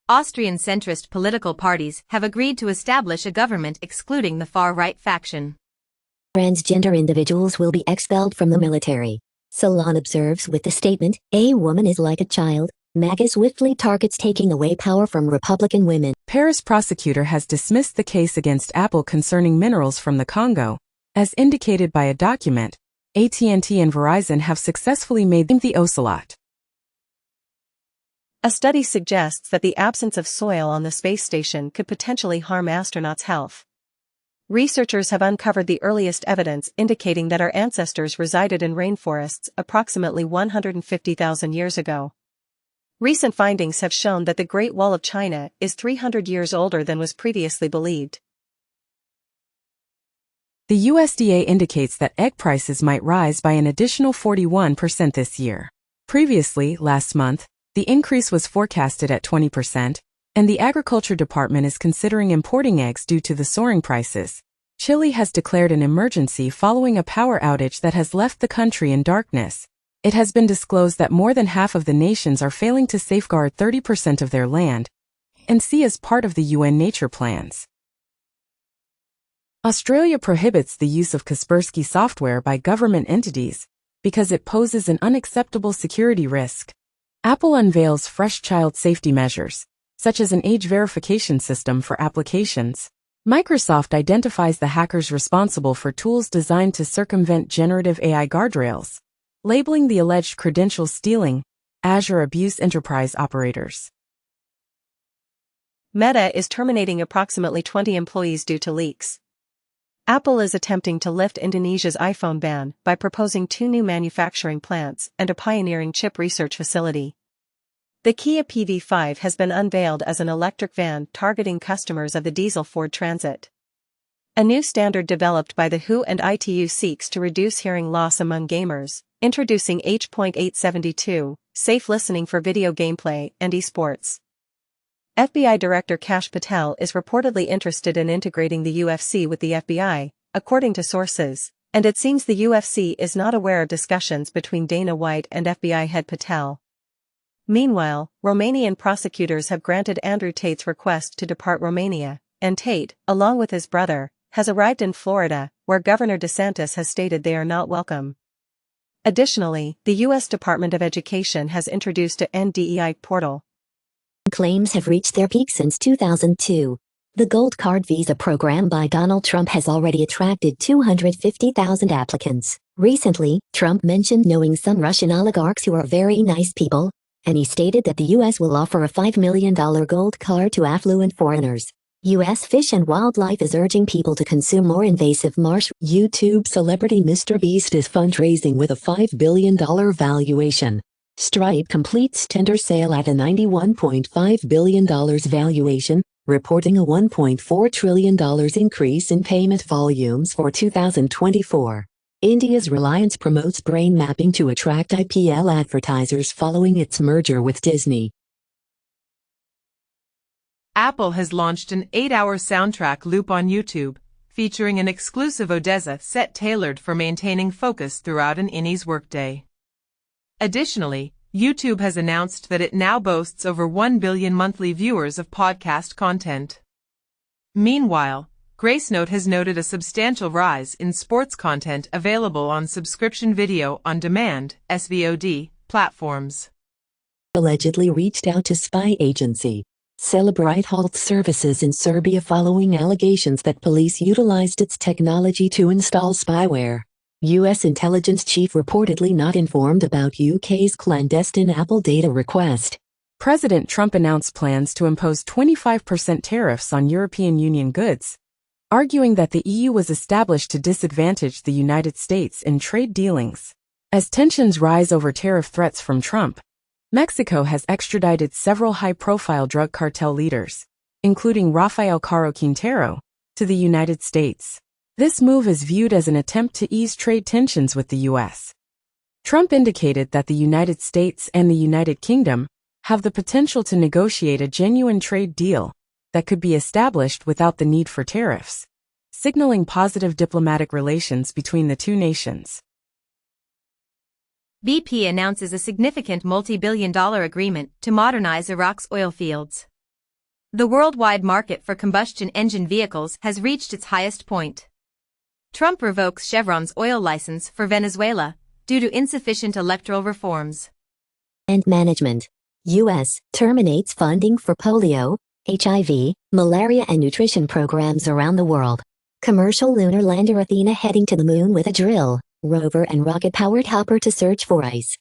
Austrian centrist political parties have agreed to establish a government excluding the far-right faction. Transgender individuals will be expelled from the military. Salon observes with the statement, "A woman is like a child." MAGA swiftly targets taking away power from Republican women. Paris prosecutor has dismissed the case against Apple concerning minerals from the Congo. As indicated by a document, AT&T and Verizon have successfully made the ocelot. A study suggests that the absence of soil on the space station could potentially harm astronauts' health. Researchers have uncovered the earliest evidence indicating that our ancestors resided in rainforests approximately 150,000 years ago. Recent findings have shown that the Great Wall of China is 300 years older than was previously believed. The USDA indicates that egg prices might rise by an additional 41% this year. Previously, last month, the increase was forecasted at 20%, and the Agriculture Department is considering importing eggs due to the soaring prices. Chile has declared an emergency following a power outage that has left the country in darkness. It has been disclosed that more than half of the nations are failing to safeguard 30% of their land, and see as part of the UN nature plans. Australia prohibits the use of Kaspersky software by government entities because it poses an unacceptable security risk. Apple unveils fresh child safety measures, such as an age verification system for applications. Microsoft identifies the hackers responsible for tools designed to circumvent generative AI guardrails, labeling the alleged credential stealing Azure abuse enterprise operators. Meta is terminating approximately 20 employees due to leaks. Apple is attempting to lift Indonesia's iPhone ban by proposing 2 new manufacturing plants and a pioneering chip research facility. The Kia PV5 has been unveiled as an electric van targeting customers of the diesel Ford Transit. A new standard developed by the WHO and ITU seeks to reduce hearing loss among gamers, introducing H.872, safe listening for video gameplay and esports. FBI Director Kash Patel is reportedly interested in integrating the UFC with the FBI, according to sources, and it seems the UFC is not aware of discussions between Dana White and FBI head Patel. Meanwhile, Romanian prosecutors have granted Andrew Tate's request to depart Romania, and Tate, along with his brother, has arrived in Florida, where Governor DeSantis has stated they are not welcome. Additionally, the U.S. Department of Education has introduced a NDEI portal. Claims have reached their peak since 2002. The Gold Card visa program by Donald Trump has already attracted 250,000 applicants. Recently, Trump mentioned knowing some Russian oligarchs who are very nice people, and he stated that the U.S. will offer a $5 million gold card to affluent foreigners. U.S. Fish and Wildlife is urging people to consume more invasive marsh. YouTube celebrity Mr. Beast is fundraising with a $5 billion valuation. Stripe completes tender sale at a $91.5 billion valuation, reporting a $1.4 trillion increase in payment volumes for 2024. India's Reliance promotes brain mapping to attract IPL advertisers following its merger with Disney. Apple has launched an 8-hour soundtrack loop on YouTube, featuring an exclusive Odessa set tailored for maintaining focus throughout an Innie's workday. Additionally, YouTube has announced that it now boasts over 1 billion monthly viewers of podcast content. Meanwhile, Gracenote has noted a substantial rise in sports content available on subscription video on demand (SVOD) platforms. Allegedly reached out to spy agency. Celebrite halts services in Serbia following allegations that police utilized its technology to install spyware. U.S. intelligence chief reportedly not informed about UK's clandestine Apple data request. President Trump announced plans to impose 25% tariffs on European Union goods, arguing that the EU was established to disadvantage the United States in trade dealings. As tensions rise over tariff threats from Trump, Mexico has extradited several high-profile drug cartel leaders, including Rafael Caro Quintero, to the United States. This move is viewed as an attempt to ease trade tensions with the U.S. Trump indicated that the United States and the United Kingdom have the potential to negotiate a genuine trade deal that could be established without the need for tariffs, signaling positive diplomatic relations between the two nations. BP announces a significant multi-billion-dollar agreement to modernize Iraq's oil fields. The worldwide market for combustion engine vehicles has reached its highest point. Trump revokes Chevron's oil license for Venezuela due to insufficient electoral reforms. And management. U.S. terminates funding for polio, HIV, malaria and nutrition programs around the world. Commercial lunar lander Athena heading to the moon with a drill, rover and rocket-powered hopper to search for ice.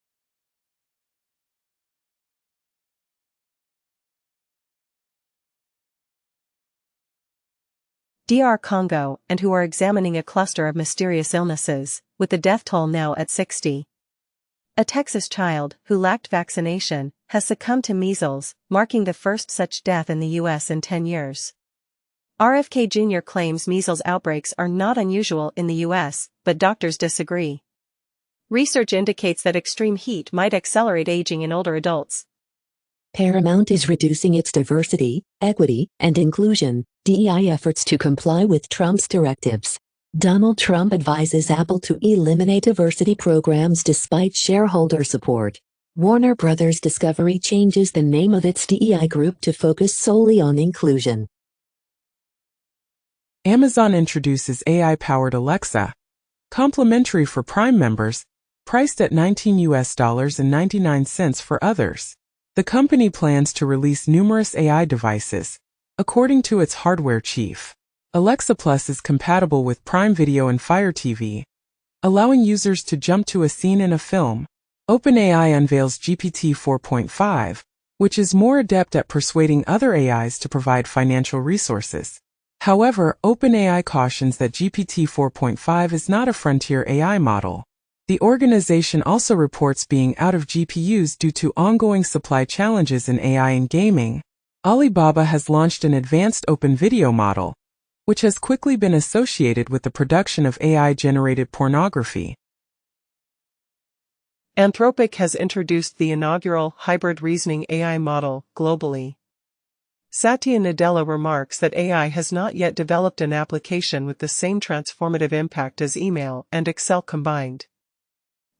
DR Congo, and who are examining a cluster of mysterious illnesses, with the death toll now at 60. A Texas child, who lacked vaccination, has succumbed to measles, marking the first such death in the U.S. in 10 years. RFK Jr. claims measles outbreaks are not unusual in the U.S., but doctors disagree. Research indicates that extreme heat might accelerate aging in older adults. Paramount is reducing its diversity, equity, and inclusion (DEI) efforts to comply with Trump's directives. Donald Trump advises Apple to eliminate diversity programs despite shareholder support. Warner Bros. Discovery changes the name of its DEI group to focus solely on inclusion. Amazon introduces AI-powered Alexa, complimentary for Prime members, priced at $19.99 for others. The company plans to release numerous AI devices, according to its hardware chief. Alexa Plus is compatible with Prime Video and Fire TV, allowing users to jump to a scene in a film. OpenAI unveils GPT 4.5, which is more adept at persuading other AIs to provide financial resources. However, OpenAI cautions that GPT 4.5 is not a frontier AI model. The organization also reports being out of GPUs due to ongoing supply challenges in AI and gaming. Alibaba has launched an advanced open video model, which has quickly been associated with the production of AI-generated pornography. Anthropic has introduced the inaugural hybrid reasoning AI model globally. Satya Nadella remarks that AI has not yet developed an application with the same transformative impact as email and Excel combined.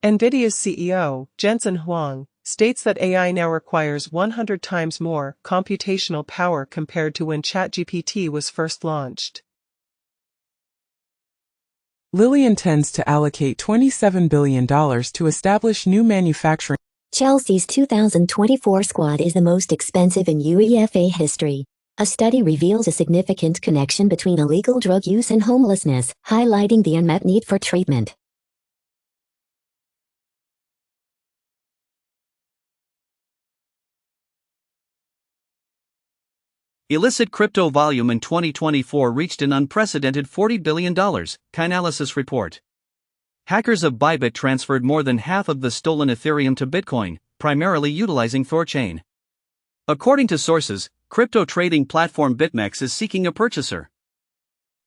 NVIDIA's CEO, Jensen Huang, states that AI now requires 100 times more computational power compared to when ChatGPT was first launched. Lilly intends to allocate $27 billion to establish new manufacturing. Chelsea's 2024 squad is the most expensive in UEFA history. A study reveals a significant connection between illegal drug use and homelessness, highlighting the unmet need for treatment. Illicit crypto volume in 2024 reached an unprecedented $40 billion, Chainalysis report. Hackers of Bybit transferred more than half of the stolen Ethereum to Bitcoin, primarily utilizing Thorchain. According to sources, crypto trading platform BitMEX is seeking a purchaser.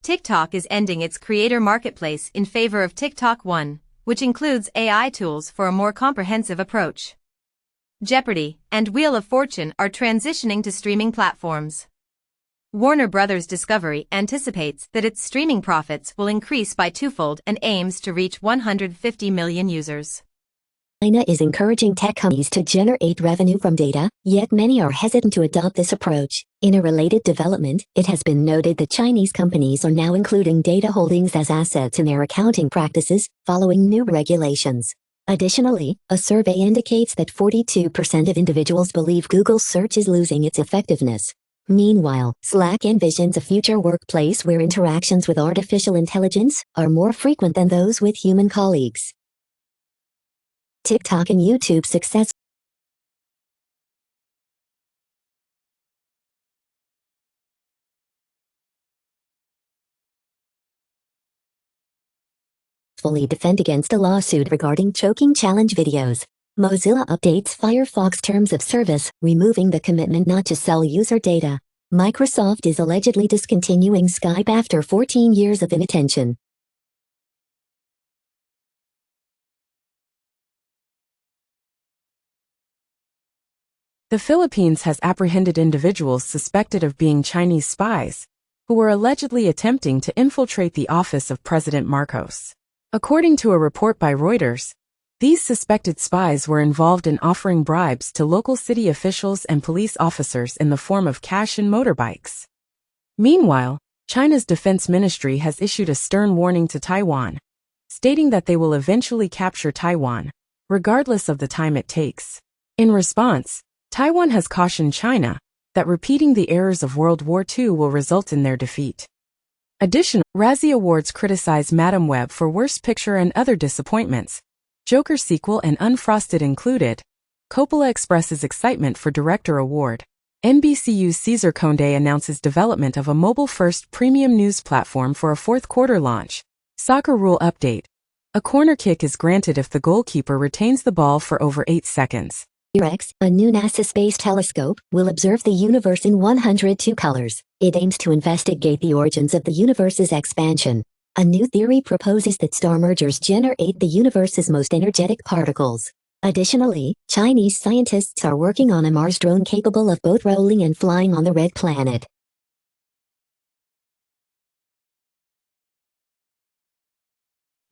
TikTok is ending its creator marketplace in favor of TikTok One, which includes AI tools for a more comprehensive approach. Jeopardy! And Wheel of Fortune are transitioning to streaming platforms. Warner Bros. Discovery anticipates that its streaming profits will increase by twofold and aims to reach 150 million users. China is encouraging tech companies to generate revenue from data, yet many are hesitant to adopt this approach. In a related development, it has been noted that Chinese companies are now including data holdings as assets in their accounting practices, following new regulations. Additionally, a survey indicates that 42% of individuals believe Google search is losing its effectiveness. Meanwhile, Slack envisions a future workplace where interactions with artificial intelligence are more frequent than those with human colleagues. TikTok and YouTube successfully defend against a lawsuit regarding choking challenge videos. Mozilla updates Firefox terms of service, removing the commitment not to sell user data. Microsoft is allegedly discontinuing Skype after 14 years of inattention. The Philippines has apprehended individuals suspected of being Chinese spies, who were allegedly attempting to infiltrate the office of President Marcos. According to a report by Reuters, these suspected spies were involved in offering bribes to local city officials and police officers in the form of cash and motorbikes. Meanwhile, China's defense ministry has issued a stern warning to Taiwan, stating that they will eventually capture Taiwan, regardless of the time it takes. In response, Taiwan has cautioned China that repeating the errors of World War II will result in their defeat. Additionally, Razzie Awards criticize Madame Web for Worst Picture and other disappointments, Joker sequel and Unfrosted included. Coppola expresses excitement for Director Award. NBCU's Cesar Conde announces development of a mobile-first premium news platform for a fourth-quarter launch. Soccer rule update. A corner kick is granted if the goalkeeper retains the ball for over 8 seconds. Rex, a new NASA space telescope, will observe the universe in 102 colors. It aims to investigate the origins of the universe's expansion. A new theory proposes that star mergers generate the universe's most energetic particles. Additionally, Chinese scientists are working on a Mars drone capable of both rolling and flying on the red planet.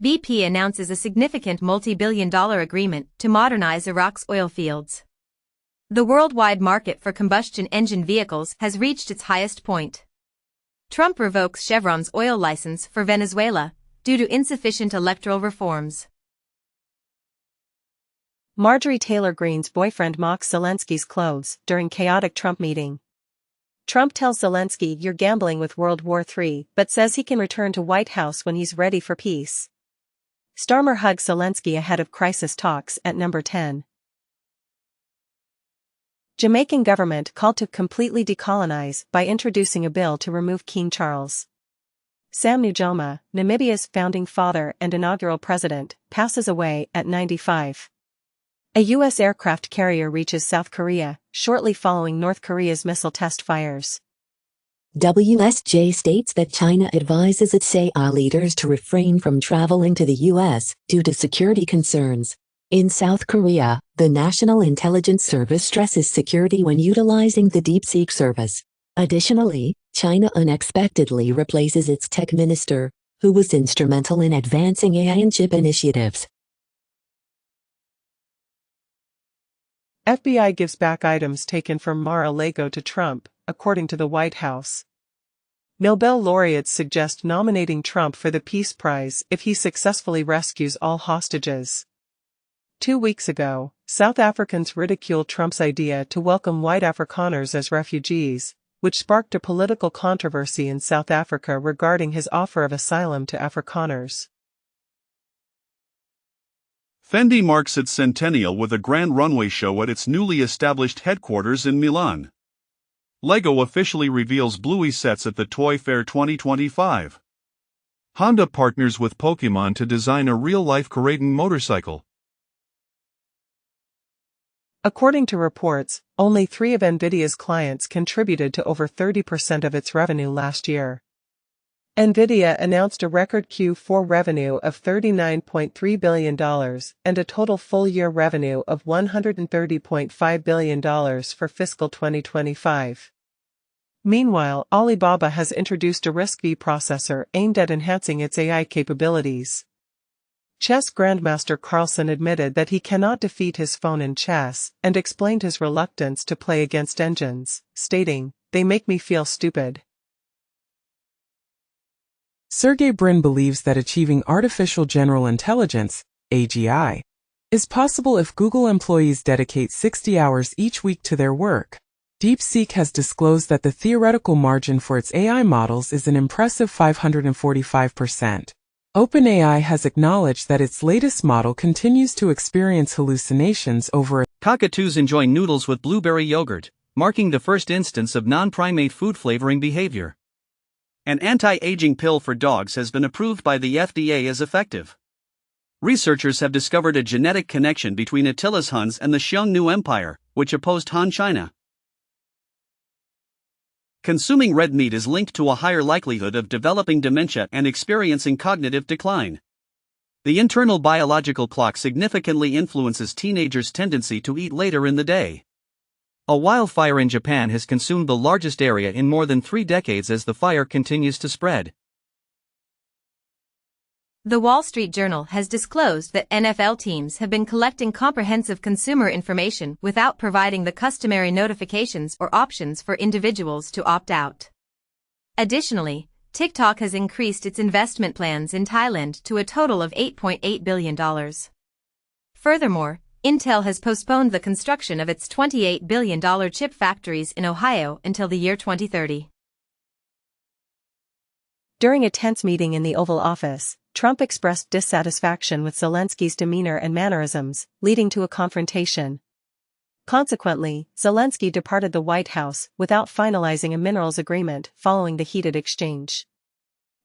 BP announces a significant multi-billion-dollar agreement to modernize Iraq's oil fields. The worldwide market for combustion engine vehicles has reached its highest point. Trump revokes Chevron's oil license for Venezuela due to insufficient electoral reforms. Marjorie Taylor Greene's boyfriend mocks Zelensky's clothes during chaotic Trump meeting. Trump tells Zelensky you're gambling with World War III, but says he can return to White House when he's ready for peace. Starmer hugs Zelensky ahead of crisis talks at number 10. Jamaican government called to completely decolonize by introducing a bill to remove King Charles. Sam Nujoma, Namibia's founding father and inaugural president, passes away at 95. A U.S. aircraft carrier reaches South Korea, shortly following North Korea's missile test fires. WSJ states that China advises its AI leaders to refrain from traveling to the U.S. due to security concerns. In South Korea, the National Intelligence Service stresses security when utilizing the DeepSeek service. Additionally, China unexpectedly replaces its tech minister, who was instrumental in advancing AI and chip initiatives. FBI gives back items taken from Mar-a-Lago to Trump, according to the White House. Nobel laureates suggest nominating Trump for the Peace Prize if he successfully rescues all hostages. 2 weeks ago, South Africans ridiculed Trump's idea to welcome white Afrikaners as refugees, which sparked a political controversy in South Africa regarding his offer of asylum to Afrikaners. Fendi marks its centennial with a grand runway show at its newly established headquarters in Milan. LEGO officially reveals Bluey sets at the Toy Fair 2025. Honda partners with Pokémon to design a real-life Karaten motorcycle. According to reports, only 3 of NVIDIA's clients contributed to over 30% of its revenue last year. NVIDIA announced a record Q4 revenue of $39.3 billion and a total full-year revenue of $130.5 billion for fiscal 2025. Meanwhile, Alibaba has introduced a RISC-V processor aimed at enhancing its AI capabilities. Chess grandmaster Carlsen admitted that he cannot defeat his phone in chess and explained his reluctance to play against engines, stating, "They make me feel stupid." Sergey Brin believes that achieving artificial general intelligence, AGI, is possible if Google employees dedicate 60 hours each week to their work. DeepSeek has disclosed that the theoretical margin for its AI models is an impressive 545%. OpenAI has acknowledged that its latest model continues to experience hallucinations over. Cockatoos enjoy noodles with blueberry yogurt, marking the first instance of non-primate food flavoring behavior. An anti-aging pill for dogs has been approved by the FDA as effective. Researchers have discovered a genetic connection between Attila's Huns and the Xiongnu Empire, which opposed Han China. Consuming red meat is linked to a higher likelihood of developing dementia and experiencing cognitive decline. The internal biological clock significantly influences teenagers' tendency to eat later in the day. A wildfire in Japan has consumed the largest area in more than 3 decades as the fire continues to spread. The Wall Street Journal has disclosed that NFL teams have been collecting comprehensive consumer information without providing the customary notifications or options for individuals to opt out. Additionally, TikTok has increased its investment plans in Thailand to a total of $8.8 billion. Furthermore, Intel has postponed the construction of its $28 billion chip factories in Ohio until the year 2030. During a tense meeting in the Oval Office, Trump expressed dissatisfaction with Zelensky's demeanor and mannerisms, leading to a confrontation. Consequently, Zelensky departed the White House without finalizing a minerals agreement following the heated exchange.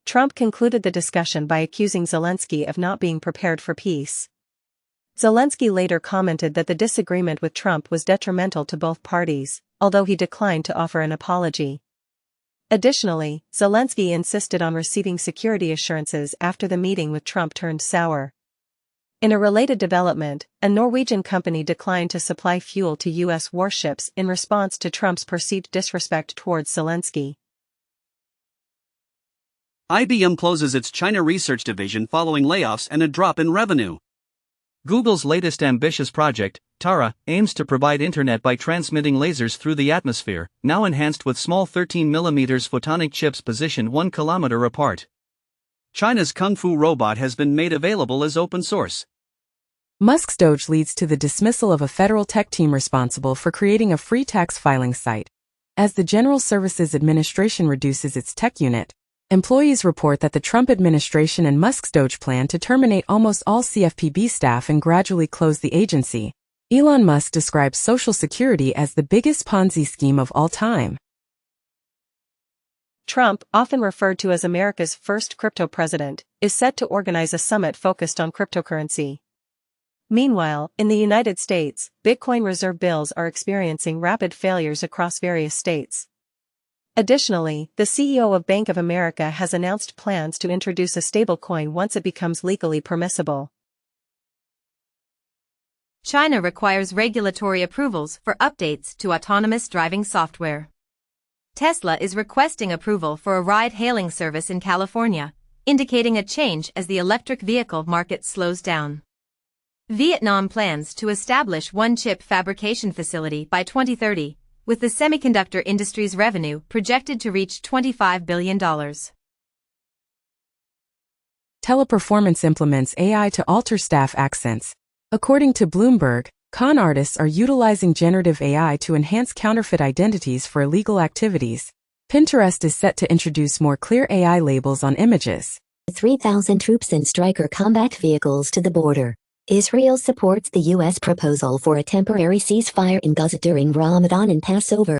Trump concluded the discussion by accusing Zelensky of not being prepared for peace. Zelensky later commented that the disagreement with Trump was detrimental to both parties, although he declined to offer an apology. Additionally, Zelensky insisted on receiving security assurances after the meeting with Trump turned sour. In a related development, a Norwegian company declined to supply fuel to U.S. warships in response to Trump's perceived disrespect towards Zelensky. IBM closes its China research division following layoffs and a drop in revenue. Google's latest ambitious project, Tara, aims to provide internet by transmitting lasers through the atmosphere, now enhanced with small 13mm photonic chips positioned 1 kilometer apart. China's Kung Fu robot has been made available as open source. Musk's Doge leads to the dismissal of a federal tech team responsible for creating a free tax filing site. As the General Services Administration reduces its tech unit, employees report that the Trump administration and Musk's Doge plan to terminate almost all CFPB staff and gradually close the agency. Elon Musk describes Social Security as the biggest Ponzi scheme of all time. Trump, often referred to as America's first crypto president, is set to organize a summit focused on cryptocurrency. Meanwhile, in the United States, Bitcoin reserve bills are experiencing rapid failures across various states. Additionally, the CEO of Bank of America has announced plans to introduce a stablecoin once it becomes legally permissible. China requires regulatory approvals for updates to autonomous driving software. Tesla is requesting approval for a ride-hailing service in California, indicating a change as the electric vehicle market slows down. Vietnam plans to establish one chip fabrication facility by 2030, with the semiconductor industry's revenue projected to reach $25 billion. Teleperformance implements AI to alter staff accents. According to Bloomberg, con artists are utilizing generative AI to enhance counterfeit identities for illegal activities. Pinterest is set to introduce more clear AI labels on images. 3,000 troops and Stryker combat vehicles to the border. Israel supports the U.S. proposal for a temporary ceasefire in Gaza during Ramadan and Passover.